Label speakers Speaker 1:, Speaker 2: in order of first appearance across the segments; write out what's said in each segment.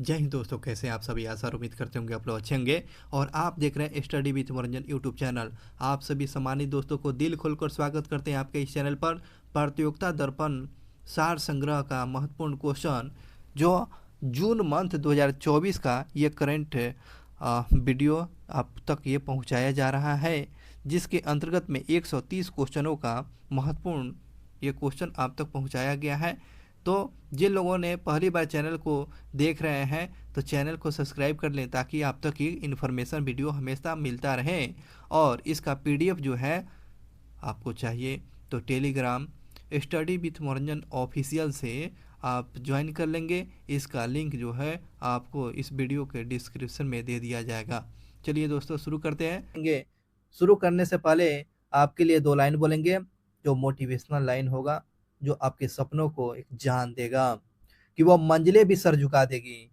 Speaker 1: जय हिंद दोस्तों, कैसे हैं आप सभी। आशा और उम्मीद करते होंगे आप लोग अच्छे होंगे। और आप देख रहे हैं स्टडी विथ मनोरंजन यूट्यूब चैनल। आप सभी सम्मानित दोस्तों को दिल खोलकर स्वागत करते हैं आपके इस चैनल पर। प्रतियोगिता दर्पण सार संग्रह का महत्वपूर्ण क्वेश्चन जो जून मंथ 2024 का ये करंट वीडियो आप तक ये पहुंचाया जा रहा है, जिसके अंतर्गत में 130 क्वेश्चनों का महत्वपूर्ण ये क्वेश्चन आप तक पहुंचाया गया है। तो जिन लोगों ने पहली बार चैनल को देख रहे हैं तो चैनल को सब्सक्राइब कर लें, ताकि आप तक ये इन्फॉर्मेशन वीडियो हमेशा मिलता रहे। और इसका पीडीएफ जो है आपको चाहिए तो टेलीग्राम स्टडी विथ मनोरंजन ऑफिशियल से आप ज्वाइन कर लेंगे। इसका लिंक जो है आपको इस वीडियो के डिस्क्रिप्शन में दे दिया जाएगा। चलिए दोस्तों शुरू करते हैं। शुरू करने से पहले आपके लिए 2 लाइन बोलेंगे, जो मोटिवेशनल लाइन होगा, जो आपके सपनों को एक जान देगा कि वह मंजिलें भी सर झुका देगी।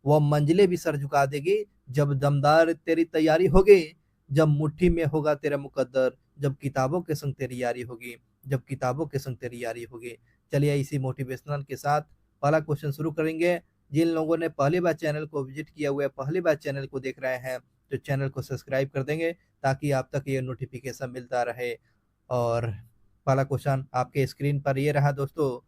Speaker 1: वह मंजिलें भी सर झुका देगी जब दमदार तेरी तैयारी होगी, जब मुट्ठी में होगा तेरा मुकद्दर, जब किताबों के संग तेरी यारी होगी, जब किताबों के संग तेरी यारी होगी। चलिए इसी मोटिवेशनल के साथ पहला क्वेश्चन शुरू करेंगे। जिन लोगों ने पहली बार चैनल को विजिट किया हुआ है, पहली बार चैनल को देख रहे हैं, तो चैनल को सब्सक्राइब कर देंगे ताकि आप तक ये नोटिफिकेशन मिलता रहे। और पहला क्वेश्चन आपके स्क्रीन पर ये रहा दोस्तों।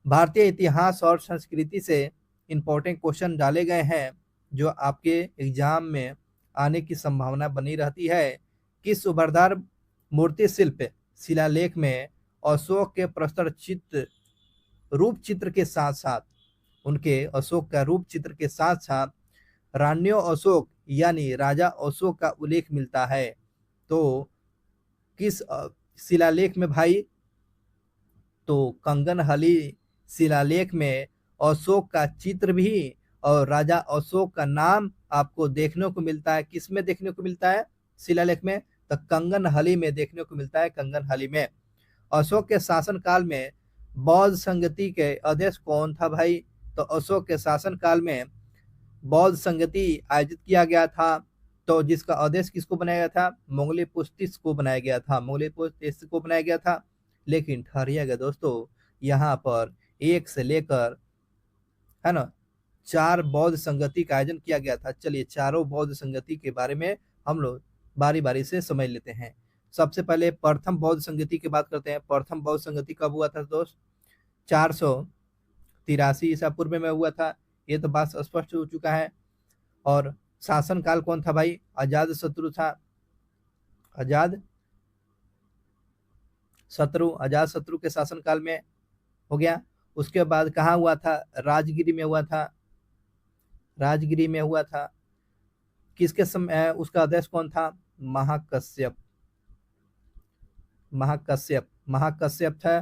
Speaker 1: भारतीय इतिहास और संस्कृति से इम्पोर्टेंट क्वेश्चन डाले गए हैं जो आपके एग्जाम में आने की संभावना बनी रहती है। किस उभरदार मूर्ति शिल्प शिलालेख में अशोक के प्रस्तर चित्र रूप चित्र के साथ साथ उनके अशोक का रूप चित्र के साथ साथ रानियों अशोक यानी राजा अशोक का उल्लेख मिलता है? तो किस शिलालेख में भाई? तो कंगनहली शिलालेख में अशोक का चित्र भी और राजा अशोक का नाम आपको देखने को मिलता है। किस में देखने को मिलता है शिलालेख में? तो कंगनहली में देखने को मिलता है, कंगनहली में। अशोक के शासनकाल में बौद्ध संगति के अध्यक्ष कौन था भाई? तो अशोक के शासनकाल में बौद्ध संगति आयोजित किया गया था, तो जिसका अध्यक्ष किसको बनाया गया था? मोंगली को बनाया गया था, मोंगली को बनाया गया था। लेकिन ठहरिएगा दोस्तों, यहाँ पर 1 से लेकर है ना 4 बौद्ध संगति का आयोजन किया गया था। चलिए चारों बौद्ध संगति के बारे में हम लोग बारी बारी से समझ लेते हैं। सबसे पहले प्रथम बौद्ध संगति की बात करते हैं। प्रथम बौद्ध संगति कब हुआ था दोस्त? 483 ईसा पूर्व में हुआ था। ये तो बात स्पष्ट हो चुका है। और शासनकाल कौन था भाई? अजात शत्रु था। अजात शत्रु के शासनकाल में हो गया। उसके बाद कहाँ हुआ था? राजगिरी में हुआ था। राजगिरी में हुआ था। किसके समय उसका अध्यक्ष कौन था? महाकश्यप। महाकश्यप था,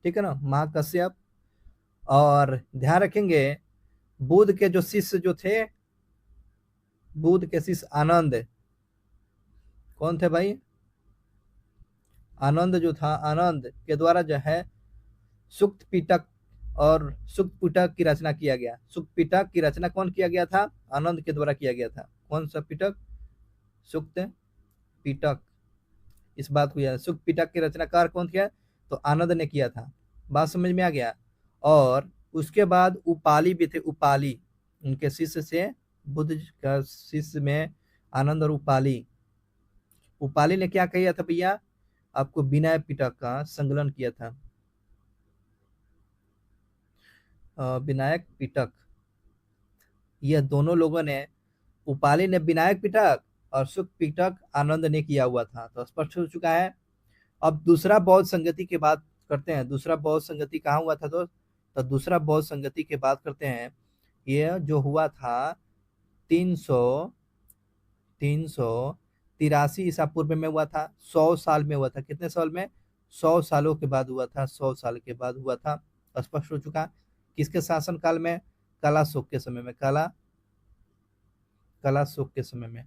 Speaker 1: ठीक है ना, महाकश्यप। और ध्यान रखेंगे बुद्ध के जो शिष्य जो थे, बुद्ध के शिष्य आनंद कौन थे भाई? आनंद जो था, आनंद के द्वारा जो है सुक्त पिटक और सुक्त पिटक की रचना किया गया। सुक्त पिटक की रचना कौन किया गया था? आनंद के द्वारा किया गया था। कौन सा पिटक? सुक्त पिटक। इस बात को याद, सुक्त पिटक की रचनाकार कौन किया? तो आनंद ने किया था। बात समझ में आ गया। और उसके बाद उपाली भी थे, उपाली उनके शिष्य से, बुद्ध का शिष्य में आनंद और उपाली। उपाली ने क्या किया था भैया? आपको विनय पिटक का संकलन किया था। विनायक पिटक, यह दोनों लोगों ने, उपाली ने विनायक पिटक और सुख पिटक आनंद ने किया हुआ था। तो स्पष्ट हो चुका है। अब दूसरा बौद्ध संगति की बात करते हैं। दूसरा बौद्ध संगति कहाँ हुआ था दोस्त? तो दूसरा बौद्ध संगति की बात करते हैं। यह जो हुआ था 383 ईसा पूर्व में हुआ था। 100 साल में हुआ था। कितने साल में? 100 सालों के बाद हुआ था। 100 साल के बाद हुआ था। स्पष्ट हो चुका। किसके शासन काल में? कलाशोक के समय में। कलाशोक के समय में।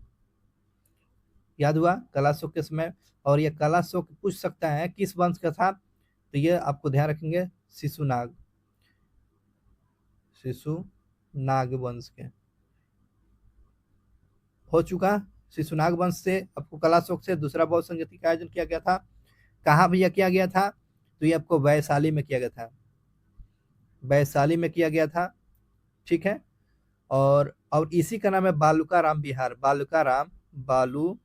Speaker 1: याद हुआ? कलाशोक के समय। और यह कलाशोक पूछ सकता है किस वंश का था? तो यह आपको ध्यान रखेंगे शिशुनाग वंश के हो चुका। शिशुनाग वंश से आपको कलाशोक से दूसरा बौद्ध संगति का आयोजन किया गया था। कहाँ भैया किया गया था? तो ये आपको वैशाली में किया गया था। वैशाली में किया गया था, ठीक है। और इसी का नाम है बालूकाराम बिहार, बालू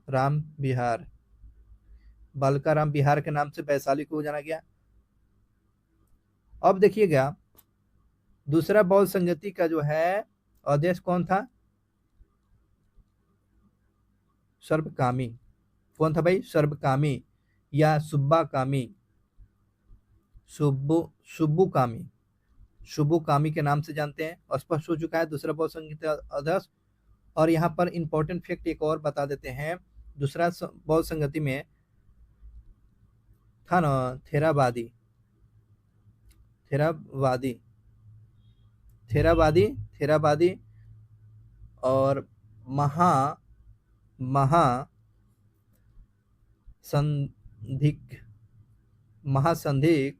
Speaker 1: राम बिहार, बालूकाराम बिहार के नाम से वैशाली को जाना गया। अब देखिएगा दूसरा बौद्ध संगति का जो है अध्यक्ष कौन था? सर्वकामी। कौन था भाई? सर्वकामी या सुब्बा कामी, सुब्बु सुब्बु कामी, शुभु कामी के नाम से जानते हैं। स्पष्ट हो चुका है दूसरा बौद्ध संगीत अध्यक्ष। और यहाँ पर इंपॉर्टेंट फैक्ट एक और बता देते हैं। दूसरा बौद्ध संगति में था ना थेरावादी, थेरावादी, थेरावादी, थेरावादी और महा महा संधिक, महासंधिक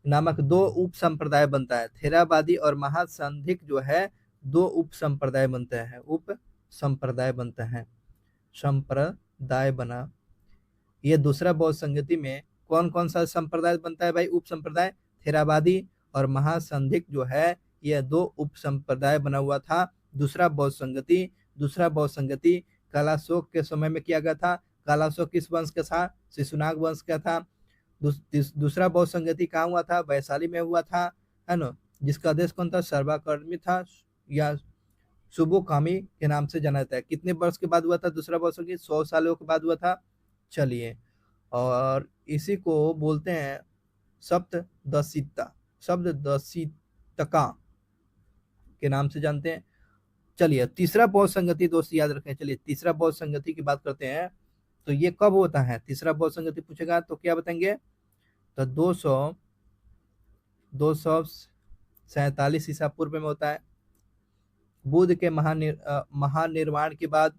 Speaker 1: नामक दो उप संप्रदाय बनता है। थेरावादी और महासंधिक जो है दो उप संप्रदाय बनते हैं, उप संप्रदाय बनते हैं, संप्रदाय बना। ये दूसरा बौद्ध संगति में कौन कौन सा संप्रदाय बनता है भाई? उप संप्रदाय। थेरावादी और महासंधिक जो है यह दो उप संप्रदाय बना हुआ था दूसरा बौद्ध संगति। दूसरा बौद्ध संगति कालाशोक के समय में किया गया था। कालाशोक किस वंश का था? शिशुनाग वंश का था। दूसरा बौद्ध संगति कहाँ हुआ था? वैशाली में हुआ था, है ना, जिसका आदेश कौन था? सर्वकर्मी था या शुभो कामी के नाम से जाना जाता है। कितने वर्ष के बाद हुआ था दूसरा बौद्ध संगति? 100 सालों के बाद हुआ था। चलिए, और इसी को बोलते हैं सप्तदशिता, सप्तदशितका के नाम से जानते हैं। चलिए तीसरा बौद्ध संगति दोस्त याद रखें। चलिए तीसरा बौद्ध संगति की बात करते हैं। तो ये कब होता है? तीसरा बौद्ध संगति पूछेगा तो क्या बताएंगे? तो 247 ईसा पूर्व में होता है। बुद्ध के महानिर्वाण के बाद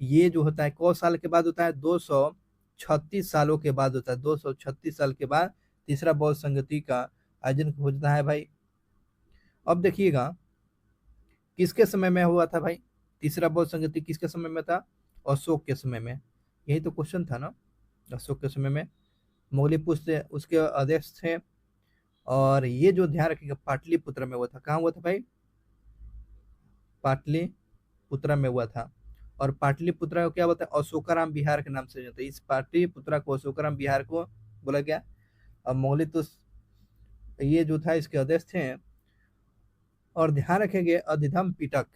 Speaker 1: ये जो होता है कौ साल के बाद होता है? 236 सालों के बाद होता है। 236 साल के बाद तीसरा बौद्ध संगति का आयोजन होता है भाई। अब देखिएगा किसके समय में हुआ था भाई? तीसरा बौद्ध संगति किसके समय में था? अशोक के समय में। यही तो क्वेश्चन था ना, अशोक के समय में। मौलिपुत्र उसके अध्यक्ष थे। और ये जो ध्यान रखिएगा पाटलिपुत्र में हुआ था। कहाँ हुआ था भाई? पाटलिपुत्र में हुआ था। और पाटलिपुत्र को क्या बोलते हैं? अशोकाराम बिहार के नाम से जानते हैं। इस पाटलिपुत्र को अशोकाराम बिहार को बोला गया। और मौलिपुत्र ये जो था इसके अध्यक्ष थे। और ध्यान रखेंगे अधिधम पिटक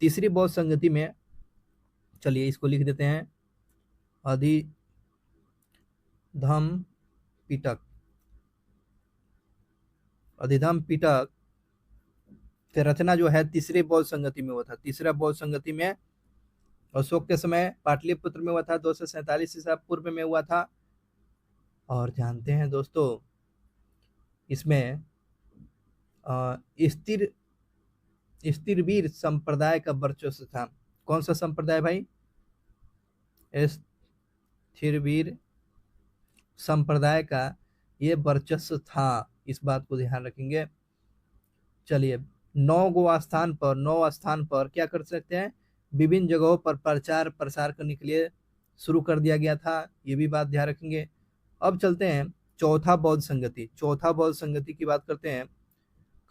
Speaker 1: तीसरी बौद्ध संगति में। चलिए इसको लिख देते हैं, अधिधम पिटक। अधिधम पिटक की रचना जो है तीसरे बौद्ध संगति में हुआ था। तीसरा बौद्ध संगति में अशोक के समय पाटलिपुत्र में हुआ था। 247 ईसा पूर्व में हुआ था। और जानते हैं दोस्तों इसमें स्थिरवीर संप्रदाय का वर्चस्व था। कौन सा संप्रदाय भाई? स्थिरवीर संप्रदाय का ये वर्चस्व था। इस बात को ध्यान रखेंगे। चलिए 9 स्थान पर क्या कर सकते हैं? विभिन्न जगहों पर प्रचार प्रसार करने के लिए शुरू कर दिया गया था। ये भी बात ध्यान रखेंगे। अब चलते हैं चौथा बौद्ध संगति। चौथा बौद्ध संगति की बात करते हैं।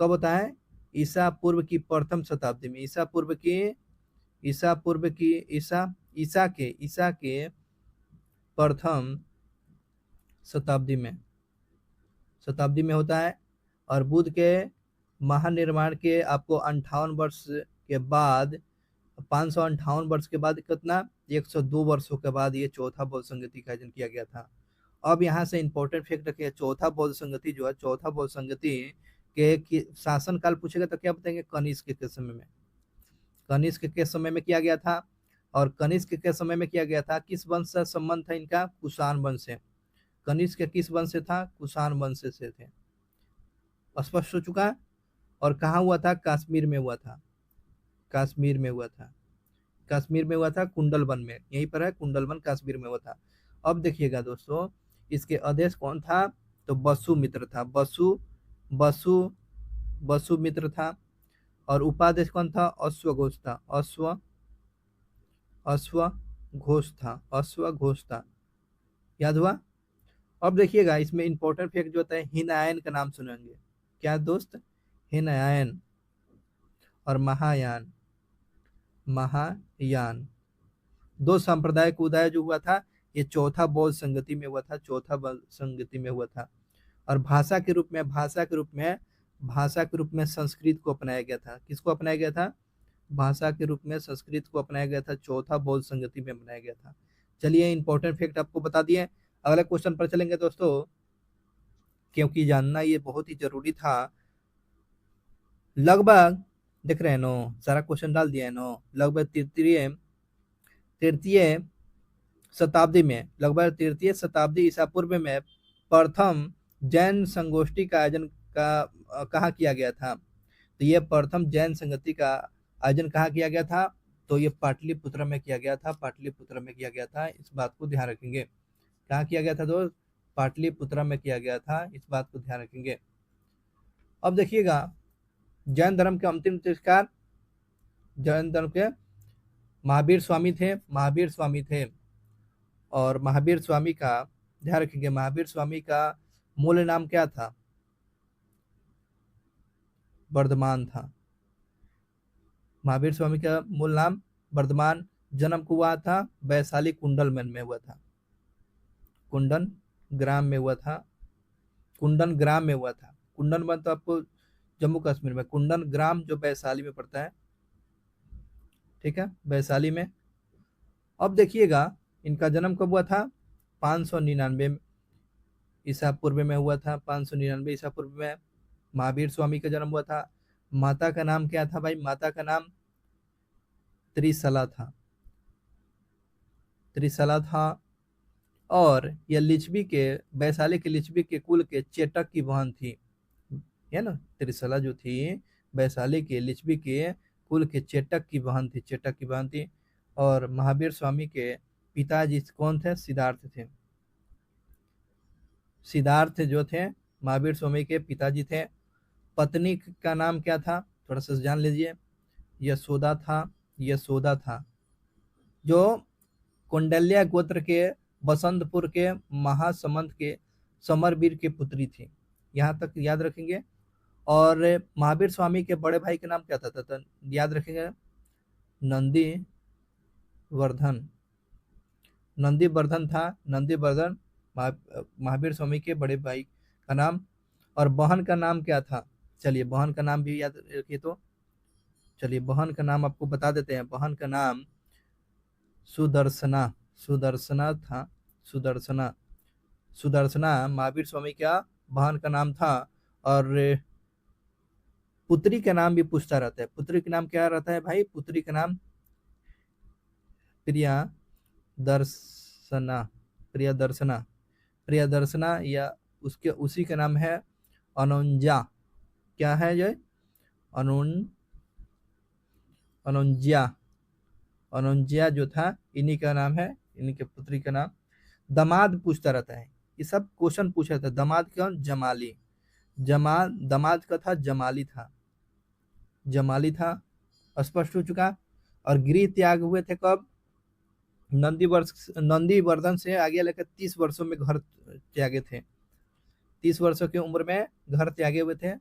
Speaker 1: कब होता है? ईसा पूर्व की प्रथम शताब्दी में। ईसा के प्रथम शताब्दी में होता है। और बुद्ध के महानिर्माण के आपको 58 वर्ष के बाद, 558 वर्ष के बाद कितना? 102 वर्षों के बाद ये चौथा बौद्ध संगति का आयोजन किया गया था। अब यहाँ से इंपॉर्टेंट फैक्ट रखिए। चौथा बौद्ध संगति जो है, चौथा बौद्ध संगति के शासन काल पूछेगा तो क्या बताएंगे? कनिष्क के समय में। कनिष्क के समय में किया गया था। और कनिष्क के समय में किया गया था। किस वंश से संबंध था इनका? कुषाण वंश से। कनिष्क किस वंश से था? कुषाण वंश से थे। स्पष्ट हो चुका है। और कहाँ हुआ था? कश्मीर में हुआ था। कश्मीर में हुआ था कुंडलवन में। यहीं पर है कुंडलवन, कश्मीर में हुआ था। अब देखिएगा दोस्तों इसके अध्यक्ष कौन था? तो वसुमित्र था। वसुमित्र था। और उपाध्यक्ष कौन था? अश्वघोष था। याद हुआ? अब देखिएगा इसमें इंपॉर्टेंट फैक्ट जो होता है, हिनायन का नाम सुनेंगे। क्या दोस्त? हिनयान और महायान। महायान दो सांप्रदायिक उदय जो हुआ था, ये चौथा बौद्ध संगति में हुआ था, चौथा बौद्ध संगति में हुआ था। और भाषा के रूप में संस्कृत को अपनाया गया था। किसको अपनाया गया था? भाषा के रूप में संस्कृत को अपनाया गया था, चौथा बौद्ध संगति में अपनाया गया था। चलिए इंपॉर्टेंट फैक्ट आपको बता दिए। अगले क्वेश्चन पर चलेंगे दोस्तों, क्योंकि जानना ये बहुत ही जरूरी था। लगभग देख रहे हैं नो, सारा क्वेश्चन डाल दिया है नो। लगभग तृतीय शताब्दी में, लगभग तृतीय शताब्दी ईसा पूर्व में प्रथम जैन संगोष्ठी का आयोजन कहाँ किया गया था? तो ये प्रथम जैन संगति का आयोजन कहाँ किया गया था? तो ये पाटलिपुत्र में किया गया था, पाटलिपुत्र में किया गया था। इस बात को ध्यान रखेंगे। कहाँ किया गया था दोस्त? पाटलिपुत्र में किया गया था। इस बात को ध्यान रखेंगे। अब देखिएगा, जैन धर्म के अंतिम तीर्थंकर जैन धर्म के महावीर स्वामी थे। और महावीर स्वामी का ध्यान रखेंगे, महावीर स्वामी का मूल नाम क्या था? वर्धमान था। महावीर स्वामी का मूल नाम वर्धमान। जन्म हुआ था वैशाली कुंडल में हुआ था, कुंडन ग्राम में हुआ था, कुंडन ग्राम में हुआ था। कुंडन वन तो आपको जम्मू कश्मीर में, कुंडन ग्राम जो वैशाली में पड़ता है, ठीक है, वैशाली में। अब देखिएगा इनका जन्म कब हुआ था? 599 ईसा पूर्व में हुआ था। 599 ईसा पूर्व में महावीर स्वामी का जन्म हुआ था। माता का नाम क्या था भाई? माता का नाम त्रिशला था, त्रिशला था। और यह लिच्छवी के, वैशाली के लिच्छवी के कुल के चेटक की बहन थी, है ना। त्रिशला जो थी वैशाली के लिच्छवी के कुल के चेटक की बहन थी, चेटक की बहन थी। और महावीर स्वामी के पिताजी कौन थे? सिद्धार्थ थे। सिद्धार्थ जो थे महावीर स्वामी के पिताजी थे। पत्नी का नाम क्या था? थोड़ा सा जान लीजिए। यशोदा था, यशोदा था, जो कुंडल्या गोत्र के बसंतपुर के महासमंत के समरवीर की पुत्री थी। यहाँ तक याद रखेंगे। और महावीर स्वामी के बड़े भाई का नाम क्या था? तो याद रखेंगे, नंदी वर्धन। नंदी वर्धन था, नंदी वर्धन महावीर स्वामी के बड़े भाई का नाम। और बहन का नाम क्या था? चलिए बहन का नाम भी याद रखिए। तो चलिए बहन का नाम आपको बता देते हैं। बहन का नाम सुदर्शना, सुदर्शना था, सुदर्शना, सुदर्शना महावीर स्वामी का बहन का नाम था। और पुत्री का नाम भी पूछता रहता है। पुत्री का नाम क्या रहता है भाई? पुत्री का नाम प्रिया दर्शना, प्रिया दर्शना, प्रिया दर्शना, या उसके उसी का नाम है अनुंजा। क्या है ये? अनुंजिया, अनुंजिया जो था, इन्हीं का नाम है, इन्हीं के पुत्री का नाम। दामाद पूछता रहता है, ये सब क्वेश्चन पूछा था। दामाद कौन? जमाली। दामाद का था जमाली था, जमाली था। स्पष्ट हो चुका। और गृह त्याग हुए थे कब? नंदी वर्धन से आगे लेकर 30 वर्षों में घर त्यागे थे। 30 वर्षों की उम्र में घर त्यागे हुए थे।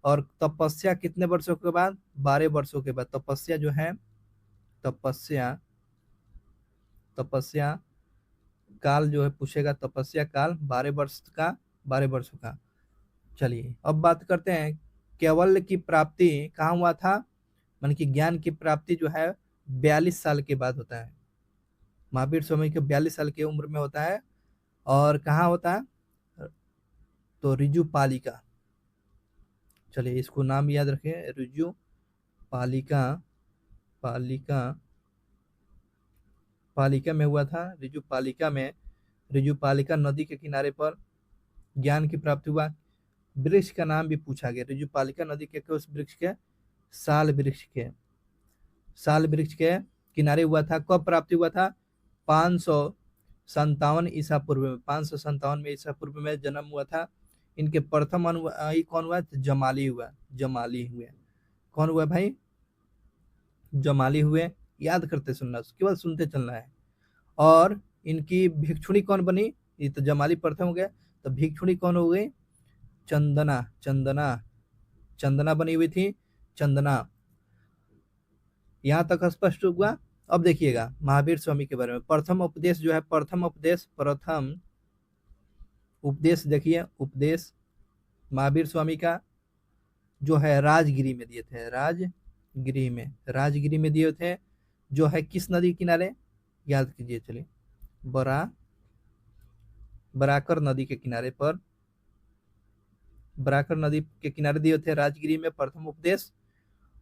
Speaker 1: और तपस्या कितने वर्षों के बाद? 12 वर्षों के बाद। तपस्या जो है, तपस्या, तपस्या काल जो है पूछेगा, तपस्या काल 12 वर्ष का, 12 वर्षों का। चलिए अब बात करते हैं, कैवल्य की प्राप्ति कहाँ हुआ था? मन की ज्ञान की प्राप्ति जो है 42 साल के बाद होता है। महावीर स्वामी के 42 साल की उम्र में होता है। और कहाँ होता है? तो ऋजु पालिका। चलिए इसको नाम याद रखें, ऋजु पालिका, पालिका, पालिका में हुआ था। ऋजु पालिका में, ऋजु पालिका नदी के किनारे पर ज्ञान की प्राप्ति हुआ। वृक्ष का नाम भी पूछा गया। ऋजु पालिका नदी के उस वृक्ष के, साल वृक्ष के, साल वृक्ष के किनारे हुआ था। कब प्राप्ति हुआ था? 557 ईसा पूर्व में, 557 में ईसा पूर्व में जन्म हुआ था। इनके प्रथम अनुयायी कौन हुआ? जमाली हुआ, जमाली हुए। कौन हुआ भाई? जमाली हुए। याद करते सुनना, केवल सुनते चलना है। और इनकी भिक्षुणी कौन बनी? ये तो जमाली प्रथम हो गया, तो भिक्षुणी कौन हो गई? चंदना, चंदना, चंदना बनी हुई थी, चंदना। यहाँ तक स्पष्ट हुआ। अब देखिएगा महावीर स्वामी के बारे में। प्रथम उपदेश जो है, प्रथम उपदेश देखिए, उपदेश महावीर स्वामी का जो है राजगिरी में दिए थे, राजगिरी में दिए थे, जो है किस नदी किनारे, याद कीजिए, चलिए, बराकर नदी के किनारे पर, बराकर नदी के किनारे दिए थे राजगिरी में प्रथम उपदेश।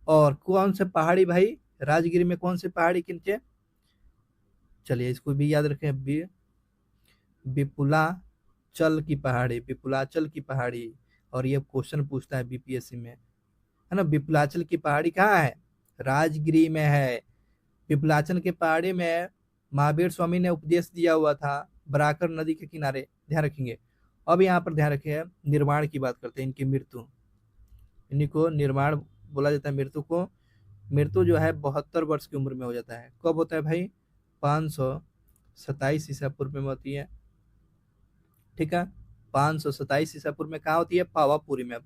Speaker 1: और कौन से पहाड़ी भाई, राजगिरी में कौन से पहाड़ी के नीचे, चलिए इसको भी याद रखें, विपुलाचल की पहाड़ी, विपुलाचल की पहाड़ी। और ये क्वेश्चन पूछता है बीपीएससी में, है ना। विपुलाचल की पहाड़ी कहाँ है, राजगिरी में है। विपुलाचल के पहाड़ी में महावीर स्वामी ने उपदेश दिया हुआ था, बराकर नदी के किनारे, ध्यान रखेंगे। अब यहाँ पर ध्यान रखें, निर्माण की बात करते हैं, इनकी मृत्यु, इन्हीं को निर्माण बोला जाता है। मृत्यु जो है 72 वर्ष की उम्र में हो जाता है। कब होता है भाई, 527 ईसा पूर्व में होती है, ठीक है। 527 ईसा पूर्व में कहाँ होती है, पावापुरी में,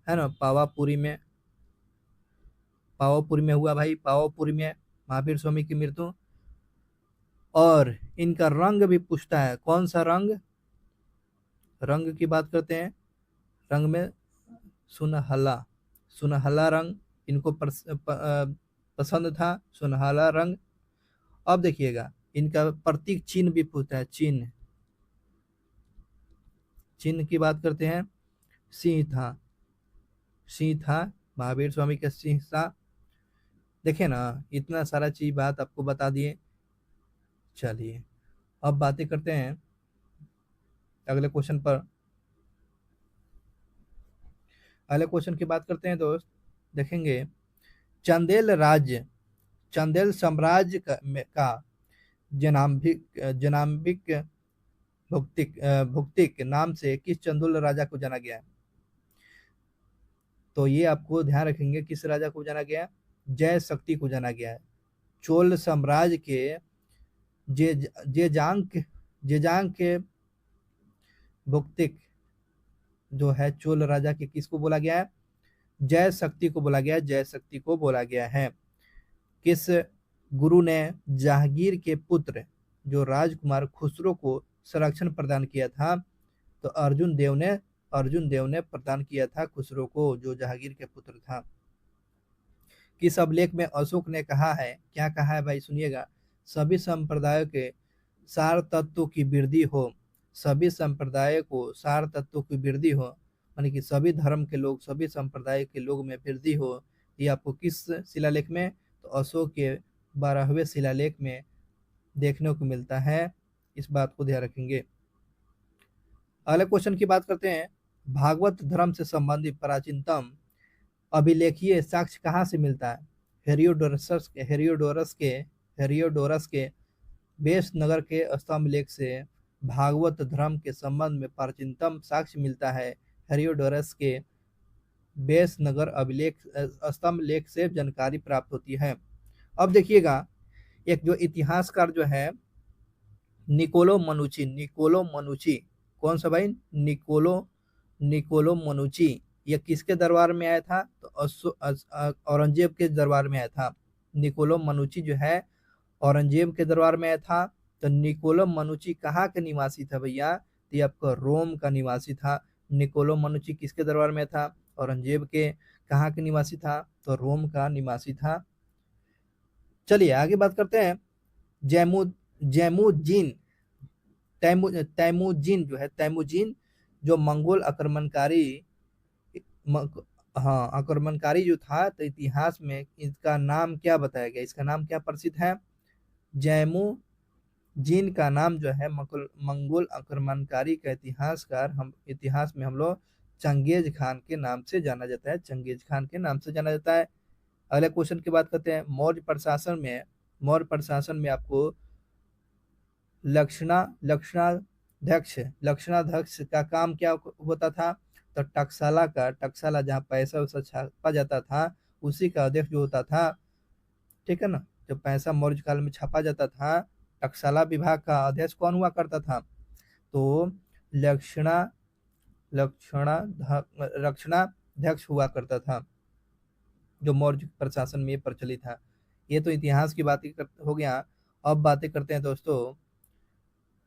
Speaker 1: है ना, पावापुरी में हुआ भाई, पावापुरी में महावीर स्वामी की मृत्यु। और इनका रंग भी पूछता है, कौन सा रंग, रंग की बात करते हैं, रंग में सुनहला रंग इनको पसंद था, सुनहला रंग। अब देखिएगा इनका प्रतीक चिन्ह भी पूछता है, चिन्ह की बात करते हैं, सिंह था महावीर स्वामी का, सिंह था। देखे ना, इतना सारा चीज बात आपको बता दिए। चलिए अब बातें करते हैं अगले क्वेश्चन पर। अगले क्वेश्चन की बात करते हैं दोस्त, देखेंगे चंदेल साम्राज्य का जनाम्बिक भुक्तिक नाम से किस चंदोल राजा को जाना गया है। तो ये आपको ध्यान रखेंगे, किस राजा को जाना गया है, जय शक्ति को जाना गया है। चोल साम्राज्य के जेजांग के भुक्तिक जो है चोल राजा के, किसको बोला गया है, जय शक्ति को बोला गया है, जय शक्ति को बोला गया है। किस गुरु ने जहांगीर के पुत्र जो राजकुमार खुसरो को संरक्षण प्रदान किया था, तो अर्जुन देव ने प्रदान किया था खुसरो को, जो जहांगीर के पुत्र था। किस अभिलेख में अशोक ने कहा है, क्या कहा है भाई, सुनिएगा, सभी संप्रदायों के सार तत्वों की वृद्धि हो, सभी संप्रदाय को सार तत्वों की वृद्धि हो, यानी कि सभी धर्म के लोग, सभी संप्रदाय के लोग में वृद्धि हो। ये आपको किस शिलालेख में, तो अशोक के 12वें शिलालेख में देखने को मिलता है। इस बात को ध्यान रखेंगे। अगले क्वेश्चन की बात करते हैं, भागवत धर्म से संबंधित प्राचीनतम अभिलेखीय साक्ष्य कहाँ से मिलता है। हेरियोडोरस के बेस नगर के स्तंभ लेख से भागवत धर्म के संबंध में प्राचीनतम साक्ष्य मिलता है। हेरियोडोरस के बेस नगर अभिलेख स्तंभ लेख से जानकारी प्राप्त होती है। अब देखिएगा, एक जो इतिहासकार जो है निकोलो मनुची, कौन सा भाई, निकोलो मनुची, यह किसके दरबार में आया था, तो औरंगजेब के दरबार में आया था। निकोलो मनुची जो है औरंगजेब के दरबार में आया था। तो निकोलो मनुची कहाँ के निवासी था भैया, तो ये आपका रोम का निवासी था। निकोलो मनुची किसके दरबार में था, औरंगजेब के। कहाँ के निवासी था, तो रोम का निवासी था। चलिए आगे बात करते हैं, तैमूजीन जो मंगोल आक्रमणकारी जो था, तो इतिहास में इसका नाम क्या बताया गया, इसका नाम क्या प्रसिद्ध है, जैमूजीन का नाम जो है मंगोल आक्रमणकारी का इतिहास में हम लोग चंगेज खान के नाम से जाना जाता है, अगले क्वेश्चन की बात करते हैं, मौर्य प्रशासन में आपको लक्षणाध्यक्ष का काम क्या होता था, तो टकसाला जहाँ पैसा वैसा छापा जाता था, उसी का अध्यक्ष जो होता था, ठीक है ना। जब पैसा मौर्य काल में छापा जाता था, टकसाला विभाग का अध्यक्ष कौन हुआ करता था, तो अध्यक्ष हुआ करता था, जो मौर्य प्रशासन में प्रचलित था। ये तो इतिहास की हो गया। अब बातें करते हैं दोस्तों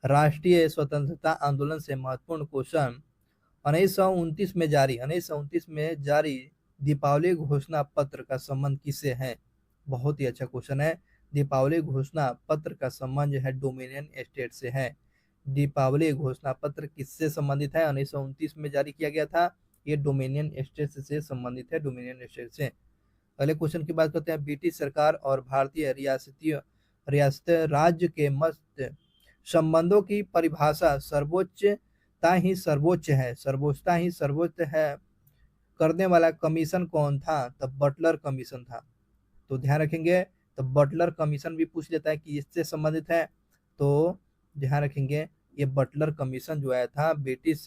Speaker 1: राष्ट्रीय स्वतंत्रता आंदोलन से महत्वपूर्ण क्वेश्चन। 1929 में जारी दीपावली घोषणा पत्र का संबंध किससे है? बहुत ही अच्छा क्वेश्चन है। दीपावली घोषणा पत्र का संबंध जो है डोमिनियन स्टेट से है। दीपावली घोषणा पत्र किससे संबंधित है? 1929 में जारी किया गया था। ये डोमिनियन स्टेट से संबंधित है, डोमिनियन स्टेट से। अगले क्वेश्चन की बात करते हैं। ब्रिटिश सरकार और भारतीय रियासत राज्य के मध्य संबंधों की परिभाषा सर्वोच्चता ही सर्वोच्च है, सर्वोच्चता ही सर्वोच्च है करने वाला कमीशन कौन था? तब बटलर कमीशन था। तो ध्यान रखेंगे, तो बटलर कमीशन भी पूछ लेता है कि इससे संबंधित है, तो ध्यान रखेंगे ये बटलर कमीशन जो आया था ब्रिटिश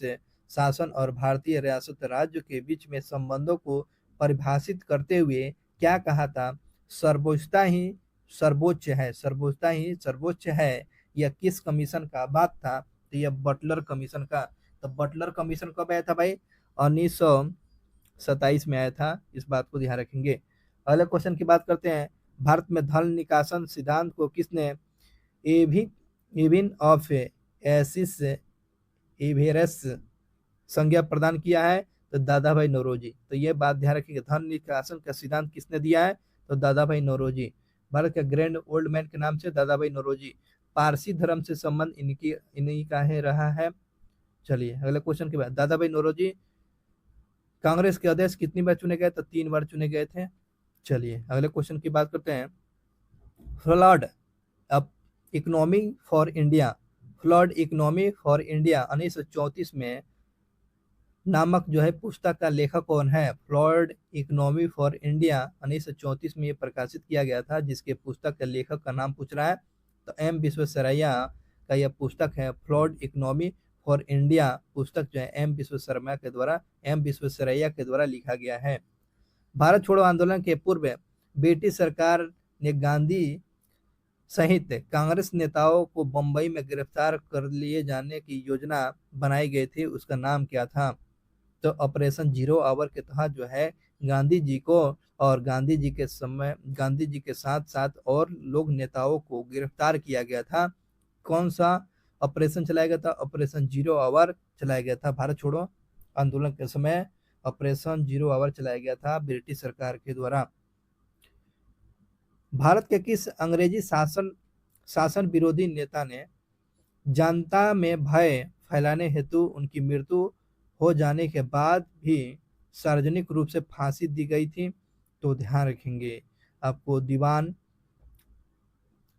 Speaker 1: शासन और भारतीय रियासत राज्य के बीच में संबंधों को परिभाषित करते हुए क्या कहा था? सर्वोच्चता ही सर्वोच्च है, सर्वोच्चता ही सर्वोच्च है। यह किस कमीशन का बात था? तो यह बटलर कमीशन का। तो बटलर कमीशन कब आया था भाई? 1927 में आया था। इस बात को ध्यान रखेंगे। अगले क्वेश्चन की बात करते हैं। भारत में धन निकासन सिद्धांत को किसने एविन ऑफ एसिस एवेरेस संज्ञा प्रदान किया है? तो दादा भाई नौरोजी। तो ये बात ध्यान रखेंगे, धन निकासन का सिद्धांत किसने दिया है? तो दादा भाई नौरोजी। भारत के ग्रैंड ओल्ड मैन के नाम से दादा भाई नौरोजी। पारसी धर्म से संबंध इन्हीं का है रहा है। चलिए अगले क्वेश्चन के बाद, दादा भाई नौरोजी कांग्रेस के अध्यक्ष कितनी बार चुने गए? तो 3 बार चुने गए थे। चलिए अगले क्वेश्चन की बात करते हैं। फ्लड अब economy for India, flood economy for India 1934 में नामक जो है पुस्तक का लेखक कौन है? फ्लड इकोनॉमी फॉर इंडिया 1934 में ये प्रकाशित किया गया था। जिसके पुस्तक के लेखक का नाम पूछ रहा है, तो एम विश्वेश्वरैया का यह पुस्तक है फ्लड इकोनॉमी फॉर इंडिया। पुस्तक जो है एम विश्वेश्वरैया के द्वारा लिखा गया है। भारत छोड़ो आंदोलन के पूर्व ब्रिटिश सरकार ने गांधी सहित कांग्रेस नेताओं को बंबई में गिरफ्तार कर लिए जाने की योजना बनाई गई थी। उसका नाम क्या था? तो ऑपरेशन जीरो आवर के तहत जो है गांधी जी को और गांधी जी के साथ साथ और लोग नेताओं को गिरफ्तार किया गया था। कौन सा ऑपरेशन चलाया गया था? ऑपरेशन जीरो आवर चलाया गया था। भारत छोड़ो आंदोलन के समय ऑपरेशन जीरो आवर चलाया गया था ब्रिटिश सरकार के द्वारा। भारत के किस अंग्रेजी शासन विरोधी नेता ने जनता में भय फैलाने हेतु उनकी मृत्यु हो जाने के बाद भी सार्वजनिक रूप से फांसी दी गई थी? तो ध्यान रखेंगे आपको दीवान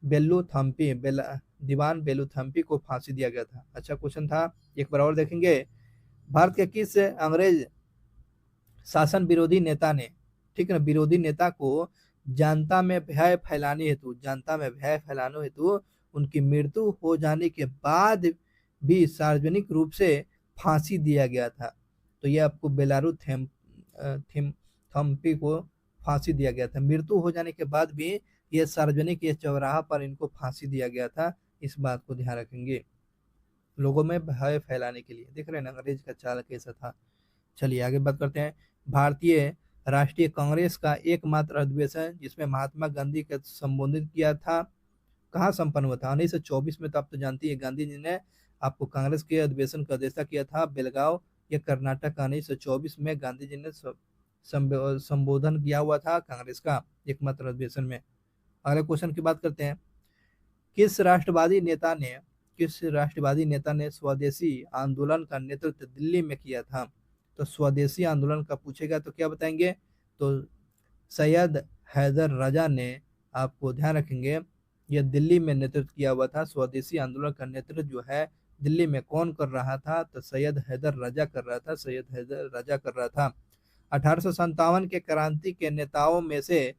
Speaker 1: बेलू थम्पी को फांसी दिया गया था। अच्छा क्वेश्चन था, एक बार और देखेंगे। भारत के किस अंग्रेज शासन विरोधी नेता ने, ठीक है ना, विरोधी नेता को जनता में भय फैलाने हेतु उनकी मृत्यु हो जाने के बाद भी सार्वजनिक रूप से फांसी दिया गया था? तो ये आपको बेलारू थम्पी को फांसी दिया गया था। मृत्यु हो जाने के बाद भी ये सार्वजनिक ये चौराहा पर इनको फांसी दिया गया था। इस बात को ध्यान रखेंगे, लोगों में भय फैलाने के लिए। देख रहे हैं ना अंग्रेज का चाल कैसा था। चलिए आगे बात करते हैं। भारतीय राष्ट्रीय कांग्रेस का एकमात्र अधिवेशन जिसमें महात्मा गांधी का संबोधित किया था कहाँ संपन्न हुआ था? 1924 में। तो आप तो जानती है गांधी जी ने आपको कांग्रेस के अधिवेशन का अध्यक्षता किया था बेलगांव, ये कर्नाटक का। 1924 में गांधी जी ने संबोधन किया हुआ था कांग्रेस का एकमात्र अधिवेशन में। अगले क्वेश्चन की बात करते हैं। किस राष्ट्रवादी नेता ने स्वदेशी आंदोलन का नेतृत्व दिल्ली में किया था? तो स्वदेशी आंदोलन का पूछेगा तो क्या बताएंगे? तो सैयद हैदर राजा ने, आपको ध्यान रखेंगे, यह दिल्ली में नेतृत्व किया हुआ था। स्वदेशी आंदोलन का नेतृत्व जो है दिल्ली में कौन कर रहा था? तो सैयद हैदर राजा कर रहा था। 1857 के क्रांति के नेताओं में से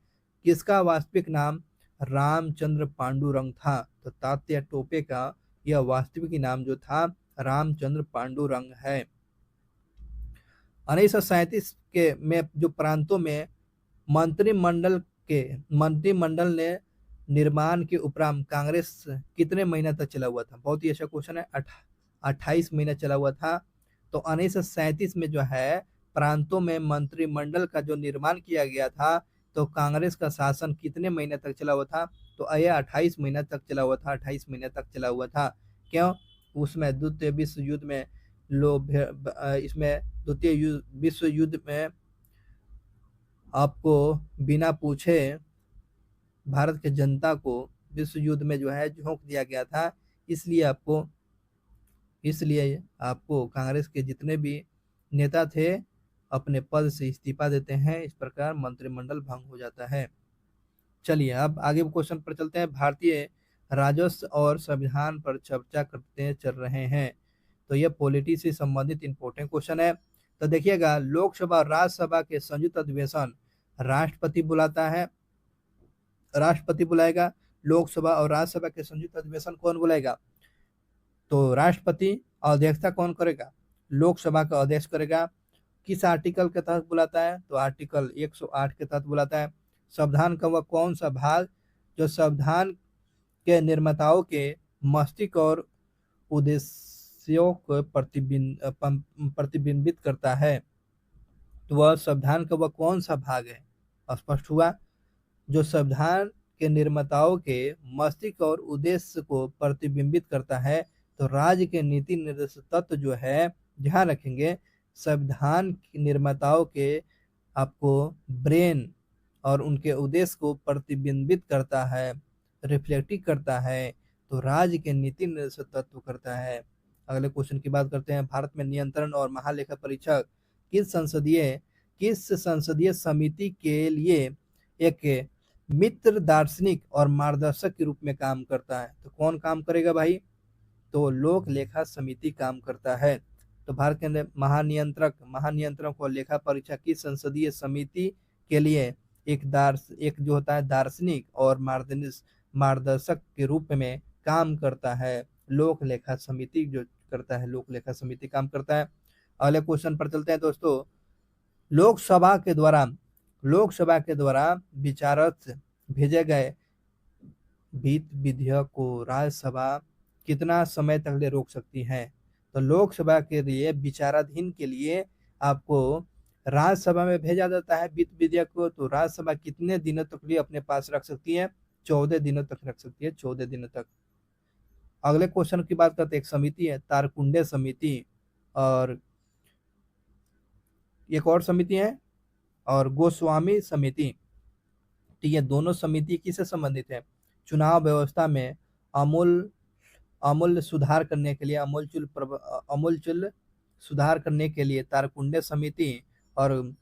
Speaker 1: किसका वास्तविक नाम रामचंद्र पांडुरंग था? तो तात्या टोपे का यह वास्तविक नाम जो था रामचंद्र पांडुरंग है। 1937 के में जो प्रांतों में मंत्रिमंडल ने निर्माण के उपरांत कांग्रेस कितने महीना तक चला हुआ था? बहुत ही अच्छा क्वेश्चन है। 28 महीना चला हुआ था। तो 1937 में जो है प्रांतों में मंत्रिमंडल का जो निर्माण किया गया था, तो कांग्रेस का शासन कितने महीने तक चला हुआ था? तो यह 28 महीने तक चला हुआ था, 28 महीने तक चला हुआ था। क्यों? उसमें द्वितीय विश्व युद्ध में इसमें द्वितीय विश्व युद्ध में आपको बिना पूछे भारत के जनता को विश्व युद्ध में जो है झोंक दिया गया था। इसलिए आपको कांग्रेस के जितने भी नेता थे अपने पद से इस्तीफा देते हैं। इस प्रकार मंत्रिमंडल भंग हो जाता है। चलिए अब आगे क्वेश्चन पर चलते हैं। भारतीय राजस्व और संविधान पर चर्चा करते चल रहे हैं। तो ये पॉलिटी से संबंधित इंपॉर्टेंट क्वेश्चन है। तो देखिएगा, लोकसभा और राज्यसभा के संयुक्त अधिवेशन राष्ट्रपति बुलाता है, राष्ट्रपति बुलाएगा। लोकसभा और राज्यसभा के संयुक्त अधिवेशन कौन बुलाएगा? तो राष्ट्रपति। अध्यक्षता कौन करेगा? लोकसभा का अध्यक्ष करेगा। किस आर्टिकल के तहत बुलाता है? तो आर्टिकल 108 के तहत बुलाता है। संविधान का वह कौन सा भाग जो संविधान के निर्माताओं के मस्तिष्क और उद्देश्यों को प्रतिबिंबित करता है? तो वह संविधान का वह कौन सा भाग है? स्पष्ट हुआ। जो संविधान के निर्माताओं के मस्तिष्क और उद्देश्य को प्रतिबिंबित करता है। तो राज्य के नीति निर्देशक तत्व जो है, ध्यान रखेंगे, संविधान के निर्माताओं के आपको ब्रेन और उनके उद्देश्य को प्रतिबिंबित करता है, रिफ्लेक्टिव करता है। तो राज्य के नीति निर्देशक तत्व करता है। अगले क्वेश्चन की बात करते हैं। भारत में नियंत्रण और महालेखा परीक्षक किस संसदीय समिति के लिए एक मित्र, दार्शनिक और मार्गदर्शक के रूप में काम करता है? तो कौन काम करेगा भाई? तो लोक लेखा समिति काम करता है। तो भारत के महानियंत्रक और लेखा परीक्षक की संसदीय समिति के लिए एक जो होता है दार्शनिक और मार्गदर्शक के रूप में काम करता है। लोक लेखा समिति जो करता है, लोक लेखा समिति काम करता है। अगले क्वेश्चन पर चलते हैं दोस्तों। लोकसभा के द्वारा विचारार्थ भेजे गए वित्त विधेयक को राज्यसभा कितना समय तक ले रोक सकती है? तो लोकसभा के लिए विचाराधीन के लिए आपको राज्यसभा में भेजा जाता है वित्त विधेयक को। तो राज्यसभा कितने दिनों तक लिए अपने पास रख सकती है? 14 दिनों तक रख सकती है, 14 दिनों तक। अगले क्वेश्चन की बात करते हैं। एक समिति है तारकुंडे समिति, और एक और समिति है और गोस्वामी समिति। तो ये दोनों समिति किससे संबंधित है? चुनाव व्यवस्था में अमूल सुधार करने के लिए, अमूलचूल सुधार करने के लिए तारकुंडे समिति और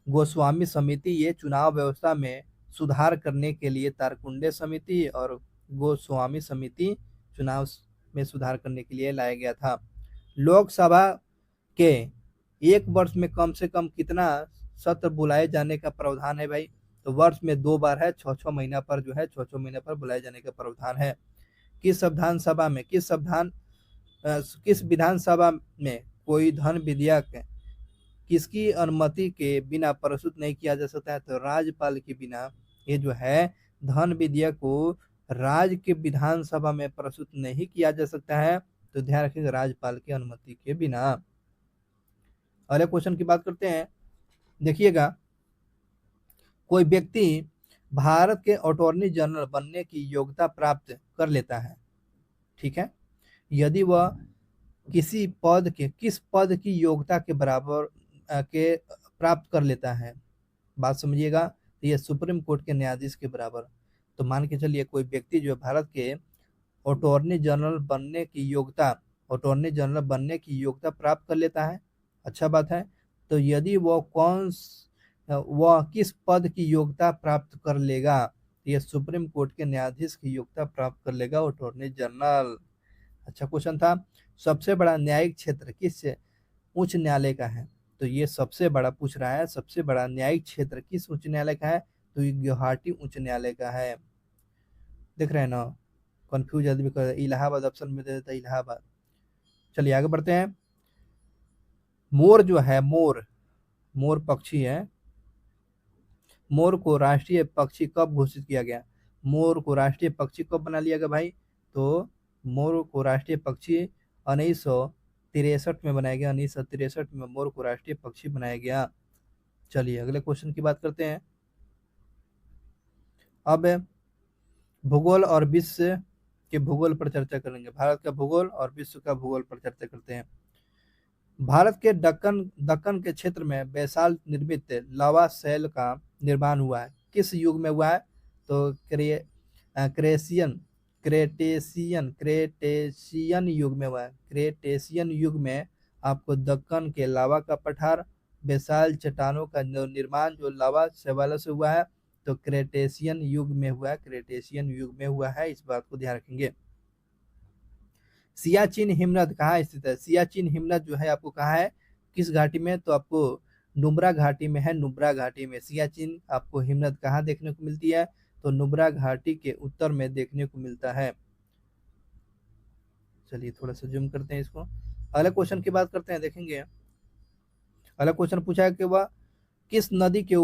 Speaker 1: गोस्वामी समिति, ये चुनाव व्यवस्था में सुधार करने के लिए तारकुंडे समिति और गोस्वामी समिति चुनाव में सुधार करने के लिए लाया गया था। लोकसभा के एक वर्ष में कम से कम कितना सत्र बुलाए जाने का प्रावधान है भाई? तो वर्ष में 2 बार है, 6-6 महीना पर जो है 6-6 महीने पर बुलाए जाने का प्रावधान है। किस विधानसभा में कोई धन विधेयक किसकी अनुमति के बिना प्रस्तुत नहीं किया जा सकता है? तो राज्यपाल के बिना ये जो है धन विधेयक को राज्य के विधानसभा में प्रस्तुत नहीं किया जा सकता है। तो ध्यान रखिएगा, राज्यपाल की अनुमति के बिना। अगले क्वेश्चन की बात करते हैं। देखिएगा, कोई व्यक्ति भारत के अटॉर्नी जनरल बनने की योग्यता प्राप्त कर लेता है, ठीक है, यदि वह किस पद की योग्यता के बराबर के प्राप्त कर लेता है। बात समझिएगा, तो ये सुप्रीम कोर्ट के न्यायाधीश के बराबर। तो मान के चलिए कोई व्यक्ति जो भारत के अटॉर्नी जनरल बनने की योग्यता प्राप्त कर लेता है, अच्छा बात है। तो यदि वह किस पद की योग्यता प्राप्त कर लेगा? ये सुप्रीम कोर्ट के न्यायाधीश की योग्यता प्राप्त कर लेगा अटॉर्नी जनरल। अच्छा क्वेश्चन था। सबसे बड़ा न्यायिक क्षेत्र किस उच्च न्यायालय का है? तो ये सबसे बड़ा पूछ रहा है, सबसे बड़ा न्यायिक क्षेत्र किस उच्च न्यायालय का है? तो ये गुवाहाटी उच्च न्यायालय का है। देख रहे हैं ना, कंफ्यूज आदमी कर इलाहाबाद ऑप्शन में दे देता है, इलाहाबाद। चलिए आगे बढ़ते हैं। मोर जो है, मोर पक्षी है। मोर को राष्ट्रीय पक्षी कब घोषित किया गया? मोर को राष्ट्रीय पक्षी कब बना लिया गया भाई? तो मोर को राष्ट्रीय पक्षी 1963 में बनाया गया, 1963 में मोर को राष्ट्रीय पक्षी बनाया गया। चलिए अगले क्वेश्चन की बात करते हैं। अब भूगोल और विश्व के भूगोल पर चर्चा करेंगे। भारत का भूगोल और विश्व का भूगोल पर चर्चा करते हैं। भारत के दक्कन दक्कन के क्षेत्र में बेसाल्ट निर्मित लावा शैल का निर्माण हुआ है, किस युग में हुआ है? तो क्रेसियन क्रेटेशियन युग में हुआ है। क्रेटेशियन युग में आपको दक्कन के लावा का पठार, बेसाल्ट चट्टानों का निर्माण जो लावा शैवाल से हुआ है, तो क्रेटेशियन युग में हुआ है, क्रेटेशियन युग में हुआ है, इस बात को ध्यान रखेंगे। सियाचिन हिमनद कहाँ स्थित है? सियाचिन हिमनद जो है आपको कहाँ है, किस घाटी में? तो आपको नुब्रा घाटी में है, नुब्रा घाटी में सियाचिन आपको हिमनद कहाँ देखने को मिलती है? तो नुब्रा घाटी के उत्तर में देखने को मिलता है। चलिए थोड़ा सा जूम करते हैं इसको। अगले क्वेश्चन की बात करते हैं, देखेंगे। अगला क्वेश्चन पूछा है कि वह किस नदी के